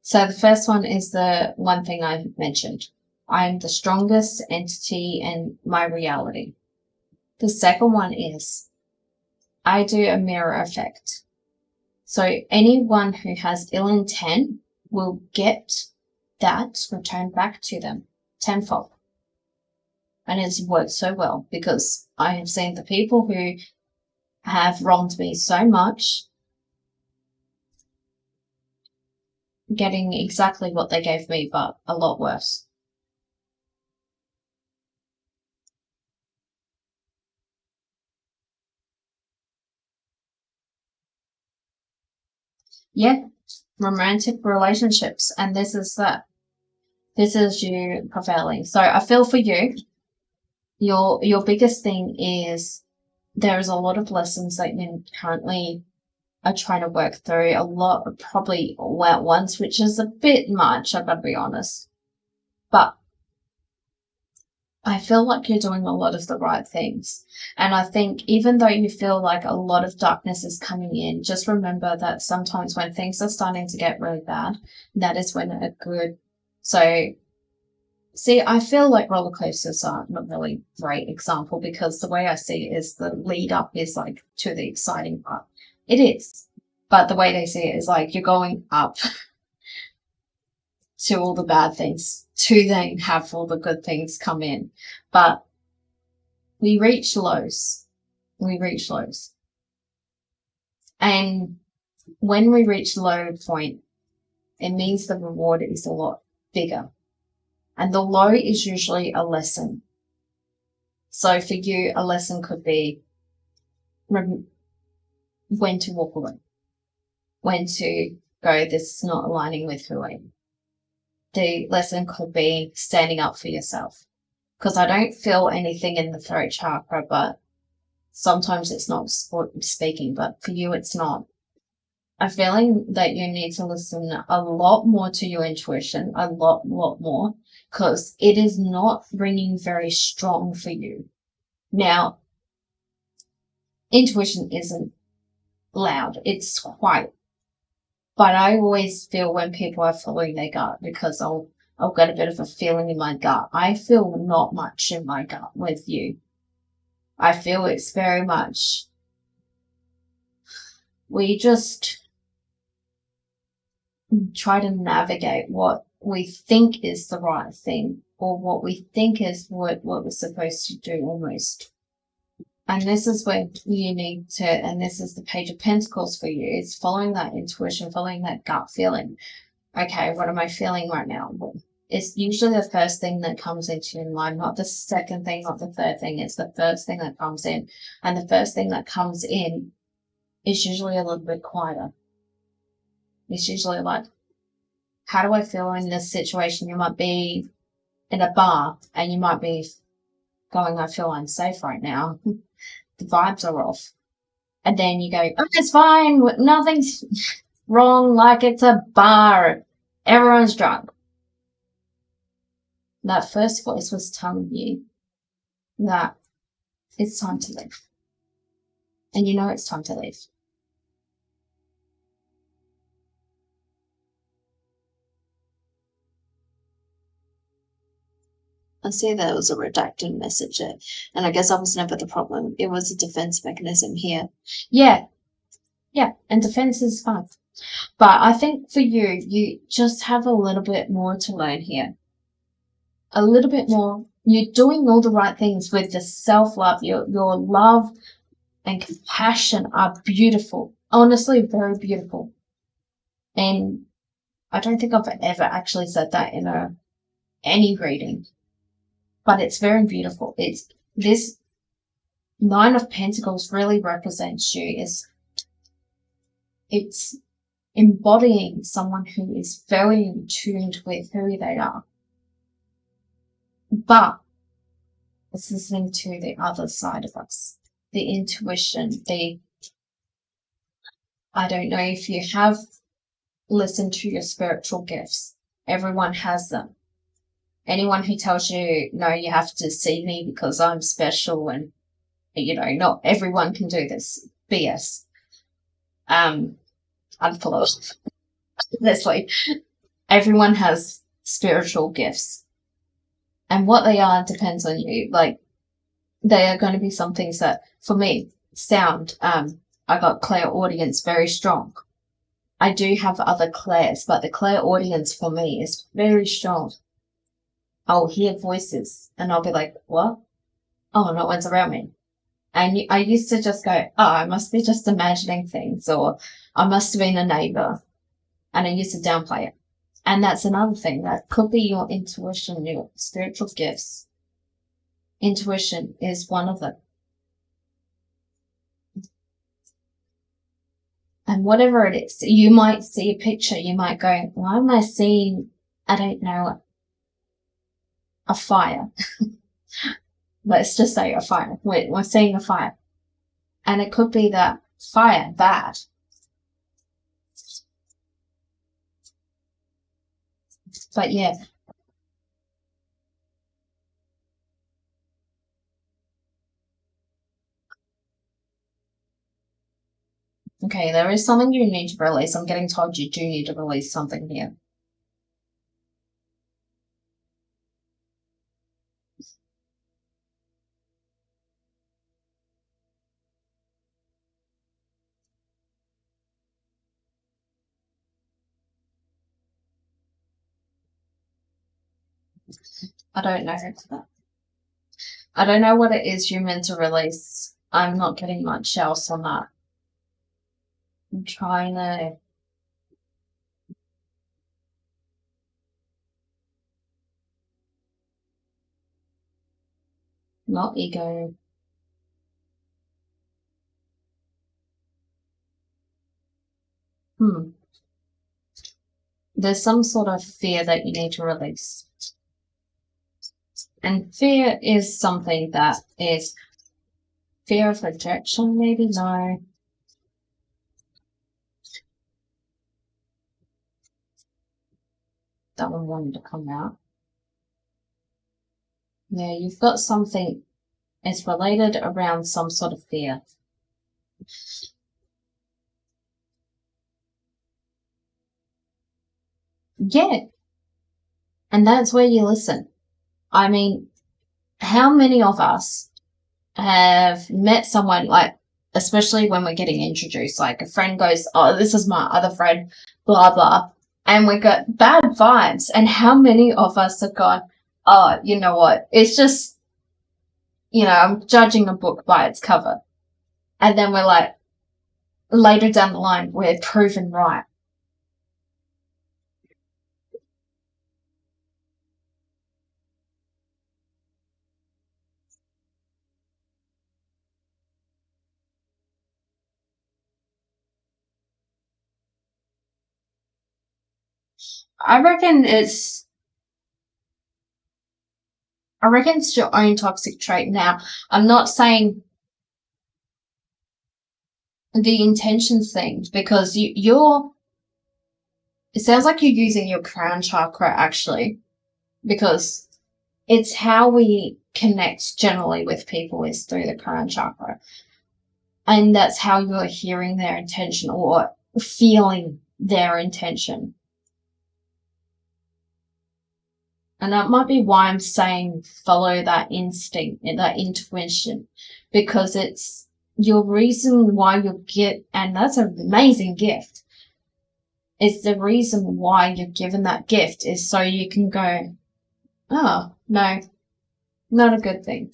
So the first one is the one thing I mentioned. I'm the strongest entity in my reality. The second one is I do a mirror effect. So anyone who has ill intent will get that returned back to them tenfold. And it's worked so well because I have seen the people who have wronged me so much getting exactly what they gave me, but a lot worse. Yeah, romantic relationships. And this is that. This is you prevailing. So I feel for you. Your biggest thing is there is a lot of lessons that you currently are trying to work through. A lot, probably all at once, which is a bit much, I've got to be honest. But I feel like you're doing a lot of the right things. And I think even though you feel like a lot of darkness is coming in, just remember that sometimes when things are starting to get really bad, that is when a good, so see, I feel like roller coasters are not really a great example because the way I see it is the lead up is like to the exciting part. It is. But the way they see it is like you're going up to all the bad things to then have all the good things come in. But we reach lows. We reach lows. And when we reach low point, it means the reward is a lot bigger. And the low is usually a lesson. So for you, a lesson could be when to walk away, when to go, this is not aligning with who I am. The lesson could be standing up for yourself. Because I don't feel anything in the throat chakra, but sometimes it's not speaking, but for you it's not. I'm feeling that you need to listen a lot more to your intuition, a lot more, because it is not ringing very strong for you. Now, intuition isn't loud, it's quiet. But I always feel when people are following their gut because I'll get a bit of a feeling in my gut. I feel not much in my gut with you. I feel it's very much, we just try to navigate what we think is the right thing or what we think is what we're supposed to do almost. And this is where you need to, and this is the Page of Pentacles for you, is following that intuition, following that gut feeling. Okay, what am I feeling right now? Well, it's usually the first thing that comes into your mind, not the second thing, not the third thing. It's the first thing that comes in. And the first thing that comes in is usually a little bit quieter. It's usually like, how do I feel in this situation? You might be in a bar and you might be going, I feel unsafe right now. The vibes are off. And then you go, oh, it's fine. Nothing's wrong. Like it's a bar. Everyone's drunk. That first voice was telling you that it's time to leave. And you know it's time to leave. I see there was a redacted message there, and I guess I was never the problem. It was a defense mechanism here. Yeah, yeah, and defense is fun. But I think for you, you just have a little bit more to learn here. A little bit more. You're doing all the right things with the self-love. Your love and compassion are beautiful. Honestly, very beautiful. And I don't think I've ever actually said that in any reading. But it's very beautiful. It's this Nine of Pentacles really represents you. It's embodying someone who is very in tune with who they are. But it's listening to the other side of us, the intuition, I don't know if you have listened to your spiritual gifts. Everyone has them. Anyone who tells you, no, you have to see me because I'm special and, not everyone can do this. BS. Unfollow. Leslie. Everyone has spiritual gifts. And what they are depends on you. Like, they are going to be some things that, for me, sound. I got clairaudience very strong. I do have other clairs, but the clairaudience for me is very strong. I'll hear voices and I'll be like, what? Oh, no one's around me. And I used to just go, oh, I must be just imagining things, or I must have been a neighbor. And I used to downplay it. And that's another thing. That could be your intuition, your spiritual gifts. Intuition is one of them. And whatever it is, you might see a picture, you might go, why am I seeing, I don't know, a fire? Let's just say a fire. We're seeing a fire. And it could be that fire, bad. But yeah. Okay, there is something you need to release. I'm getting told you do need to release something here. I don't know. I don't know what it is you're meant to release. I'm not getting much else on that. I'm trying to. Not ego. There's some sort of fear that you need to release. And fear is something that is fear of rejection, maybe? No. That one wanted to come out. Yeah, you've got something. It's related around some sort of fear. Yeah. And that's where you listen. I mean, how many of us have met someone, like, especially when we're getting introduced, like a friend goes, oh, this is my other friend, blah, blah, and we got bad vibes. And how many of us have gone, oh, you know what? It's just, I'm judging a book by its cover. And then we're like, later down the line, we're proven right. I reckon it's your own toxic trait. Now, I'm not saying the intentions thing, because you're it sounds like you're using your crown chakra actually, because it's how we connect generally with people is through the crown chakra. And that's how you're hearing their intention or feeling their intention. And that might be why I'm saying follow that instinct and that intuition, because it's your reason why you get, and that's an amazing gift. It's the reason why you're given that gift is so you can go, oh, no, not a good thing.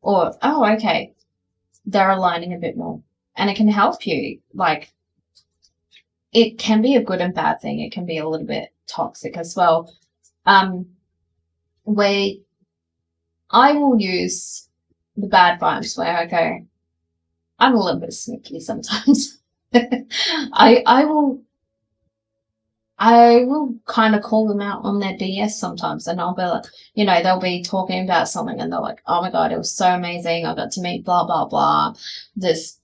Or, oh, okay, they're aligning a bit more. And it can help you. Like, it can be a good and bad thing. It can be a little bit toxic as well. Where I will use the bad vibes where I go, I'm a little bit sneaky sometimes. I will kind of call them out on their BS sometimes, and I'll be like, they'll be talking about something and they're like, oh my God, it was so amazing. I got to meet blah, blah, blah. This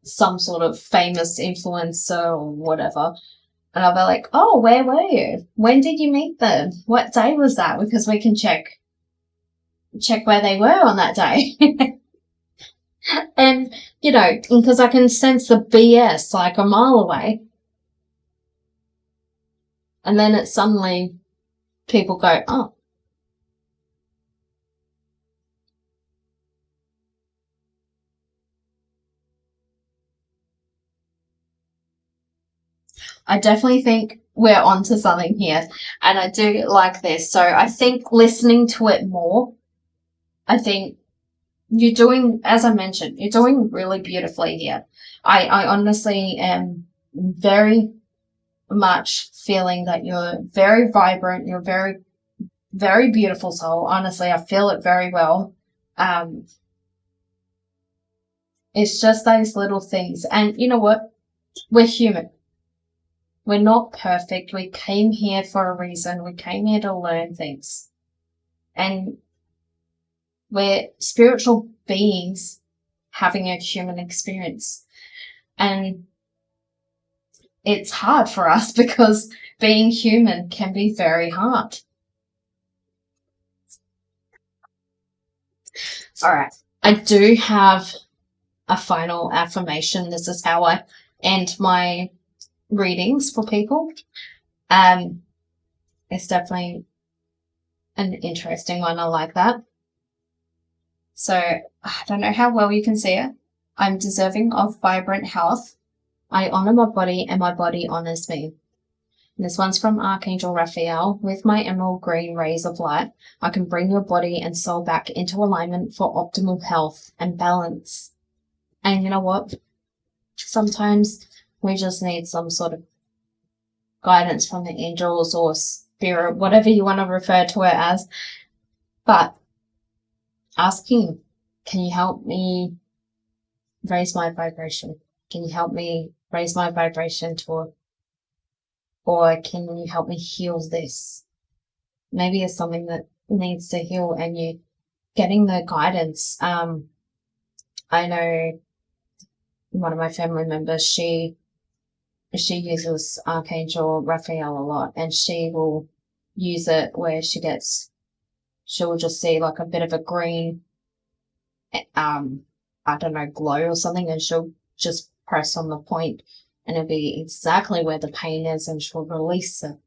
some sort of famous influencer or whatever. And I'll be like, oh, where were you? When did you meet them? What day was that? Because we can check where they were on that day. And, because I can sense the BS like a mile away. And then it's suddenly people go, oh. I definitely think we're onto something here. And I do like this. So I think listening to it more, I think you're doing, as I mentioned, you're doing really beautifully here. I honestly am very much feeling that you're very vibrant. You're very, very beautiful soul. Honestly, I feel it very well. It's just those little things. And you know what? We're human. We're not perfect. We came here for a reason. We came here to learn things. And we're spiritual beings having a human experience. And it's hard for us because being human can be very hard. All right. I do have a final affirmation. This is how I end my readings for people. It's definitely an interesting one. I like that. So I don't know how well you can see it. I'm deserving of vibrant health. I honor my body and my body honors me. And this one's from Archangel Raphael. With my emerald green rays of light, I can bring your body and soul back into alignment for optimal health and balance. And you know what? Sometimes we just need some sort of guidance from the angels or spirit, whatever you want to refer to it as. But asking, can you help me raise my vibration? Can you help me raise my vibration or can you help me heal this? Maybe it's something that needs to heal and you getting the guidance. I know one of my family members, she uses Archangel Raphael a lot, and she will use it where she'll just see like a bit of a green, I don't know, glow or something, and she'll just press on the point and it'll be exactly where the pain is and she'll release it.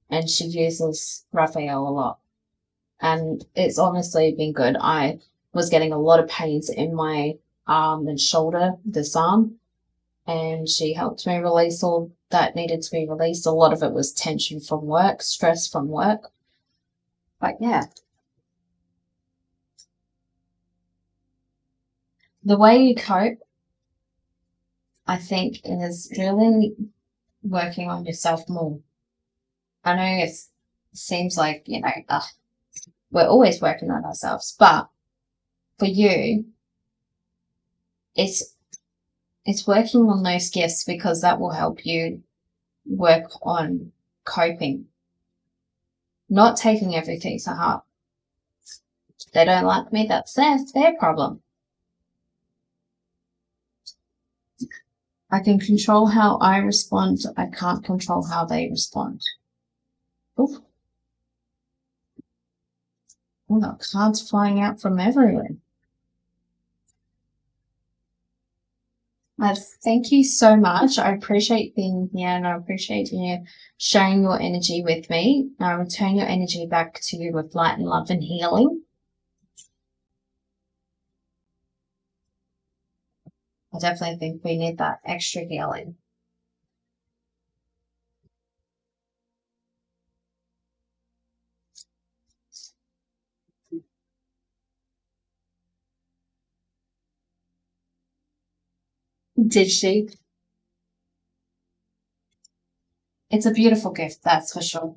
And she uses Raphael a lot. And it's honestly been good. I was getting a lot of pains in my arm and shoulder, this arm, and she helped me release all that needed to be released. A lot of it was tension from work, stress from work. But yeah. The way you cope, I think, is really working on yourself more. I know it seems like, we're always working on ourselves, but for you, it's working on those gifts because that will help you work on coping, not taking everything to heart. If they don't like me, that's their problem. I can control how I respond. I can't control how they respond. Oof. Oh, the cards flying out from everywhere. Thank you so much. I appreciate being here and I appreciate you sharing your energy with me. I return your energy back to you with light and love and healing. I definitely think we need that extra healing. Did she? It's a beautiful gift, that's for sure.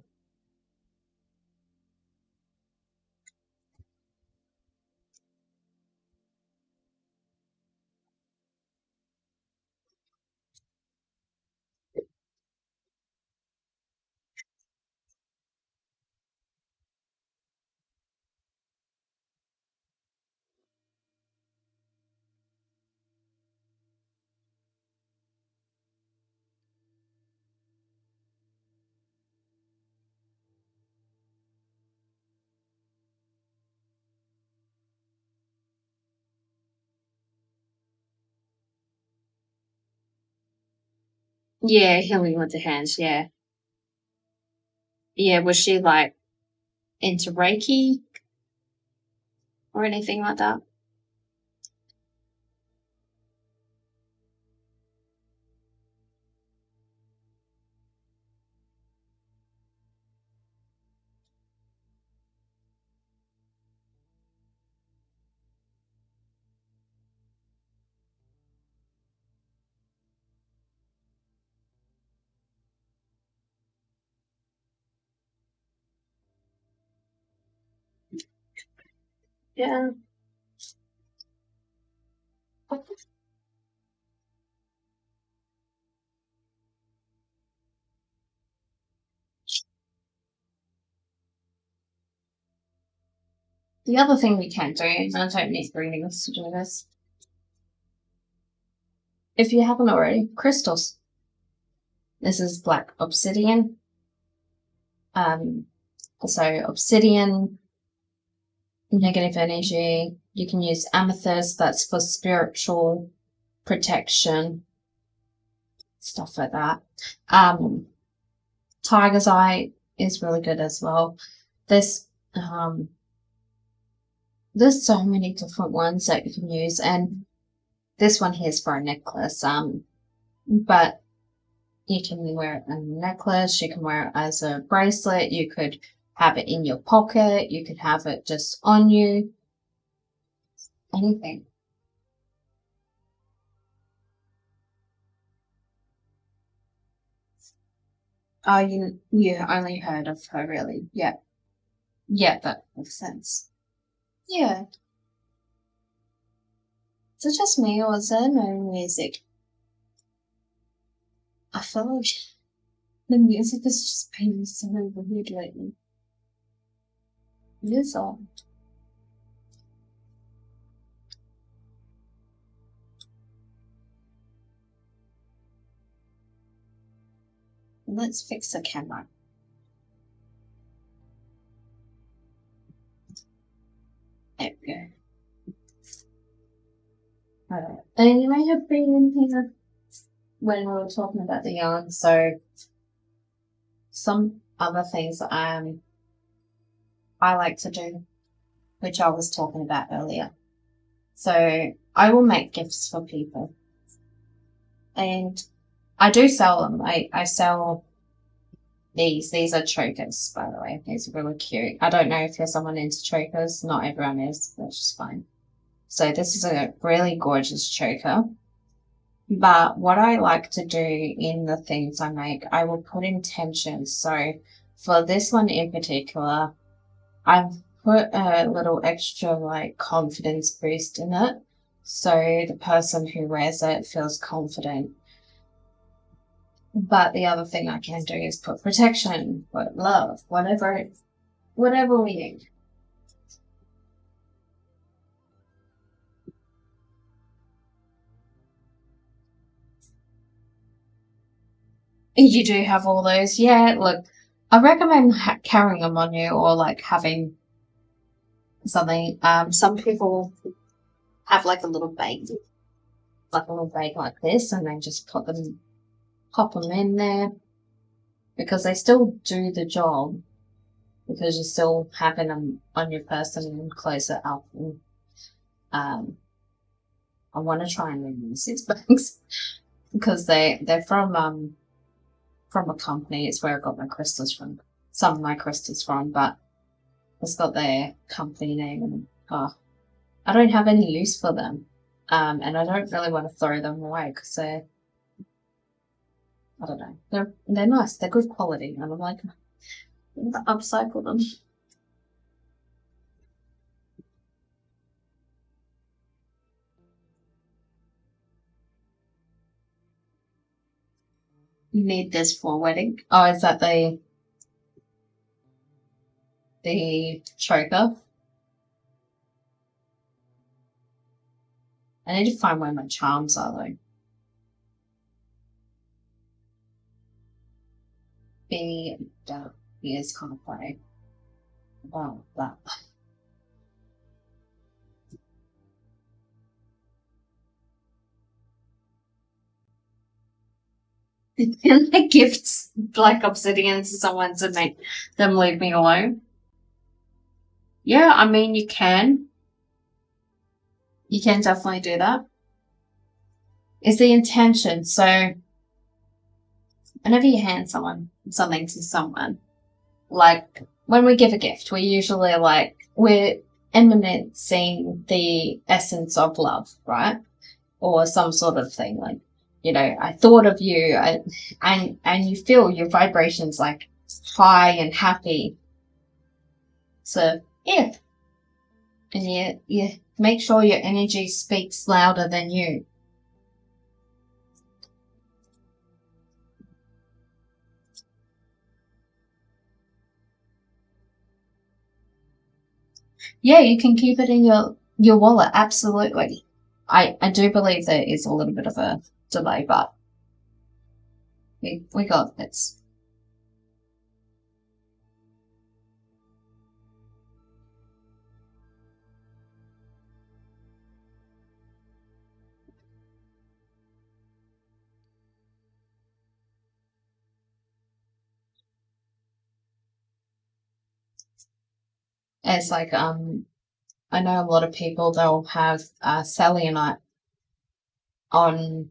Yeah, healing with the hands, yeah. Yeah, was she like into Reiki or anything like that? Yeah. The other thing we can do, and I don't need readings to do this, if you haven't already, crystals. This is black obsidian. So obsidian, negative energy. You can use amethyst, that's for spiritual protection, stuff like that. Tiger's eye is really good as well. There's so many different ones that you can use, and this one here is for a necklace. But you can wear it as a necklace, you can wear it as a bracelet, you could have it in your pocket, you could have it just on you, anything. Oh, you only heard of her, really? Yeah. Yeah, that makes sense. Yeah. Is it just me or is there no music? I feel like the music is just being so weird lately. It is odd. Let's fix the camera. There we go. Alright. And you may have been in here when we were talking about the yarn, so some other things I like to do, which I was talking about earlier. So I will make gifts for people. And I do sell them. I sell these. These are chokers, by the way. These are really cute. I don't know if you're someone into chokers. Not everyone is. That's just fine. So this is a really gorgeous choker. But what I like to do in the things I make, I will put intentions. So for this one in particular, I've put a little extra like confidence boost in it. So the person who wears it feels confident. But the other thing I can do is put protection, put love, whatever we need. You do have all those, yeah. Look, I recommend carrying them on you, or like having something. Some people have like a little bag, like this, and then just pop them in there, because they still do the job, because you're still having them on your person and close it up. And, I want to try and remove these bags because they're from a company. It's where I got my crystals from. Some of my crystals from, but it's got their company name, and I don't have any use for them. And I don't really want to throw them away because I don't know, they're nice, they're good quality, and I'm like, upcycle them. You need this for wedding. Oh, is that the choker? I need to find where my charms are though. Be dark. He is kind of funny. Oh, that. Can I gift like obsidian to someone to make them leave me alone? Yeah, I mean, you can. You can definitely do that. It's the intention. So whenever you hand something to someone, like when we give a gift, we're usually like, we're emanating the essence of love, right? Or some sort of thing, like, I thought of you, and you feel your vibrations like high and happy. So yeah, and you make sure your energy speaks louder than you. Yeah, you can keep it in your wallet. Absolutely. I do believe there is a little bit of a delay, but we got this. It's like I know a lot of people, they'll have selenite on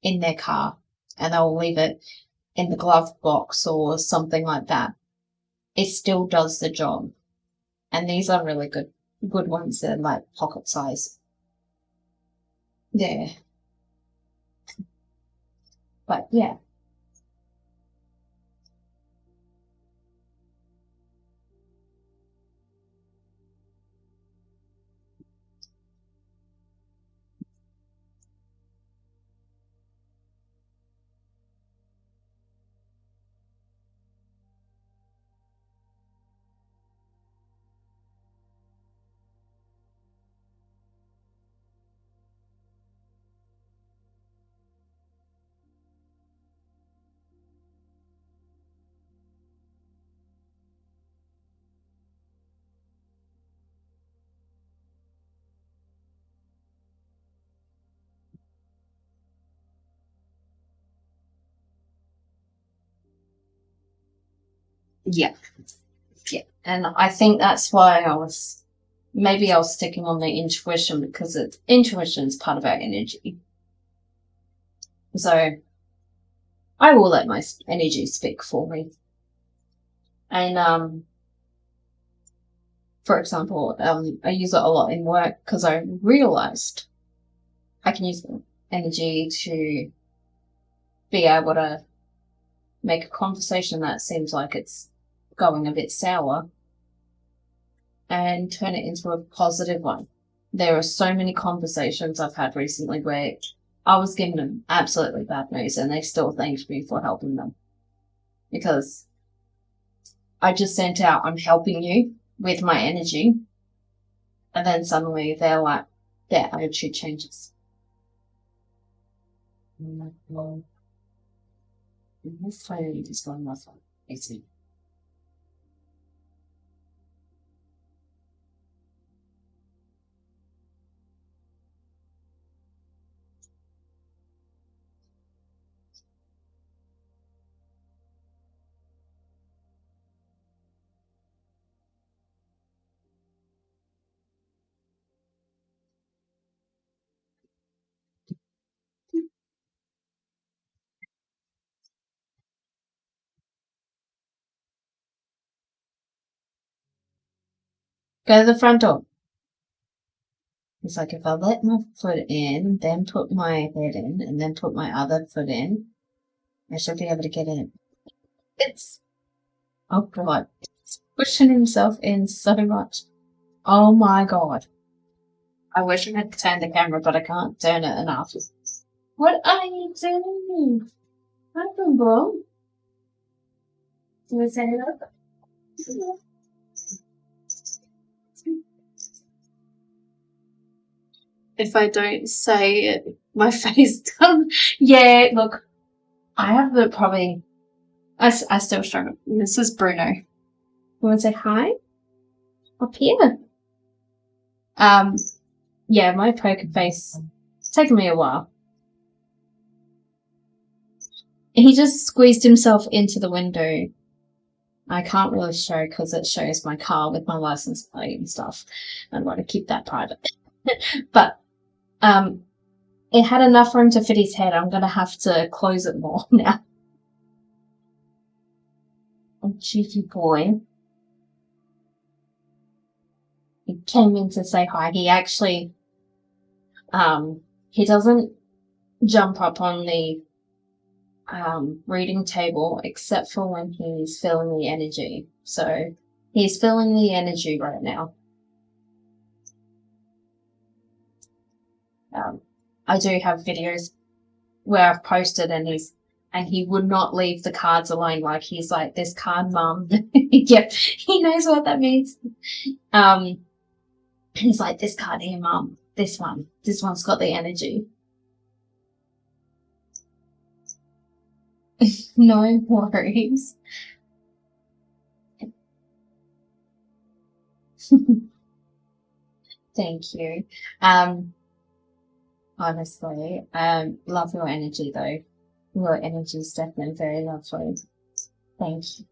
in their car, and they'll leave it in the glove box or something like that. It still does the job. And these are really good ones. They're like pocket size. Yeah. But yeah. Yeah. Yeah. And I think that's why maybe I was sticking on the intuition, because intuition is part of our energy. So I will let my energy speak for me. And for example, I use it a lot in work because I realized I can use energy to be able to make a conversation that seems like it's going a bit sour and turn it into a positive one. There are so many conversations I've had recently where I was giving them absolutely bad news, and they still thanked me for helping them, because I just sent out, I'm helping you with my energy, and then suddenly they're like, their attitude changes. This phone is going off. I see. Go to the front door. It's like, if I let my foot in, then put my head in, and then put my other foot in, I should be able to get in. It's, oh God, it's pushing himself in so much. Oh my God. I wish I had turned the camera, but I can't turn it enough. What are you doing? Hi, bro. Do you want to say hello? If I don't say it, my face done. Yeah, look, I have the probably, I still struggle. This is Bruno. You want to say hi? Up here. Yeah, my poker face, it's taken me a while. He just squeezed himself into the window. I can't really show because it shows my car with my license plate and stuff. I want to keep that private. But it had enough room to fit his head. I'm going to have to close it more now. Oh, cheeky boy. He came in to say hi. He actually, he doesn't jump up on the reading table except for when he's feeling the energy. So he's feeling the energy right now. I do have videos where I've posted, and he would not leave the cards alone. Like, he's like, this card, mum. Yep, he knows what that means. He's like, this card here, mum. This one's got the energy. No worries. Thank you. Honestly, love your energy though. Your energy is definitely very lovely. Thank you.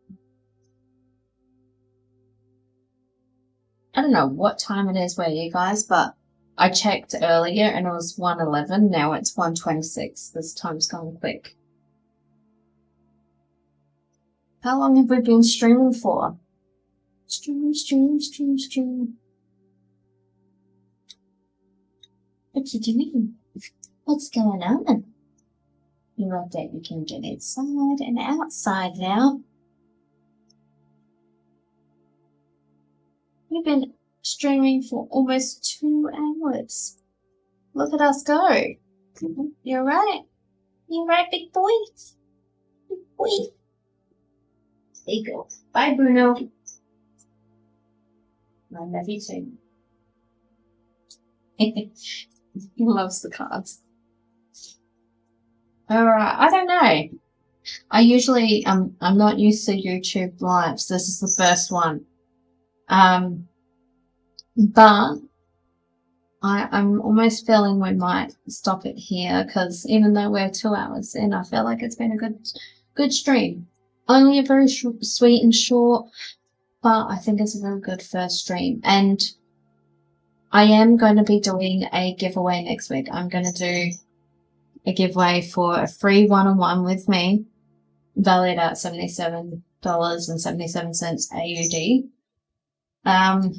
I don't know what time it is where you guys, but I checked earlier and it was 1:11. Now it's 1:26. This time's gone quick. How long have we been streaming for? Stream. What you doing? What's going on? You love that you can get inside and outside now. We've been streaming for almost 2 hours. Look at us go. You're right. You're right, big boy. Big boy. There you go. Bye, Bruno. I love you too. He loves the cards. Alright, I don't know. I usually, I'm not used to YouTube lives. This is the first one. But I'm almost feeling we might stop it here, because even though we're 2 hours in, I feel like it's been a good stream. Only a very sweet and short, but I think it's a very good first stream. And I am going to be doing a giveaway next week. I'm going to do a giveaway for a free one-on-one with me, valued at $77.77 AUD.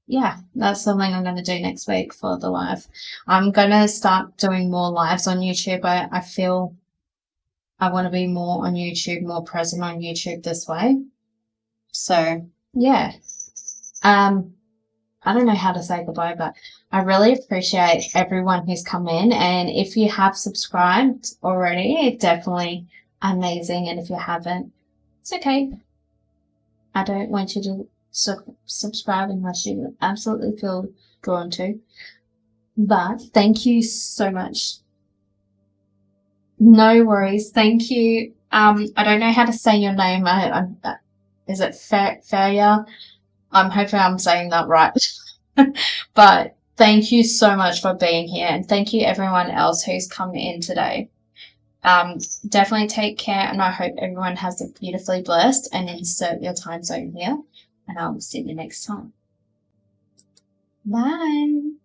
Yeah, that's something I'm going to do next week for the live. I'm going to start doing more lives on YouTube. I feel I want to be more on YouTube, more present on YouTube this way. So, yeah. I don't know how to say goodbye, but I really appreciate everyone who's come in, and if you have subscribed already, definitely amazing. And if you haven't, it's okay. I don't want you to subscribe unless you absolutely feel drawn to. But thank you so much. No worries. Thank you. I don't know how to say your name. Is it Faria? I'm hoping I'm saying that right. But thank you so much for being here, and thank you everyone else who's come in today. Definitely take care, and I hope everyone has a beautifully blessed, and insert your time zone here, and I'll see you next time. Bye.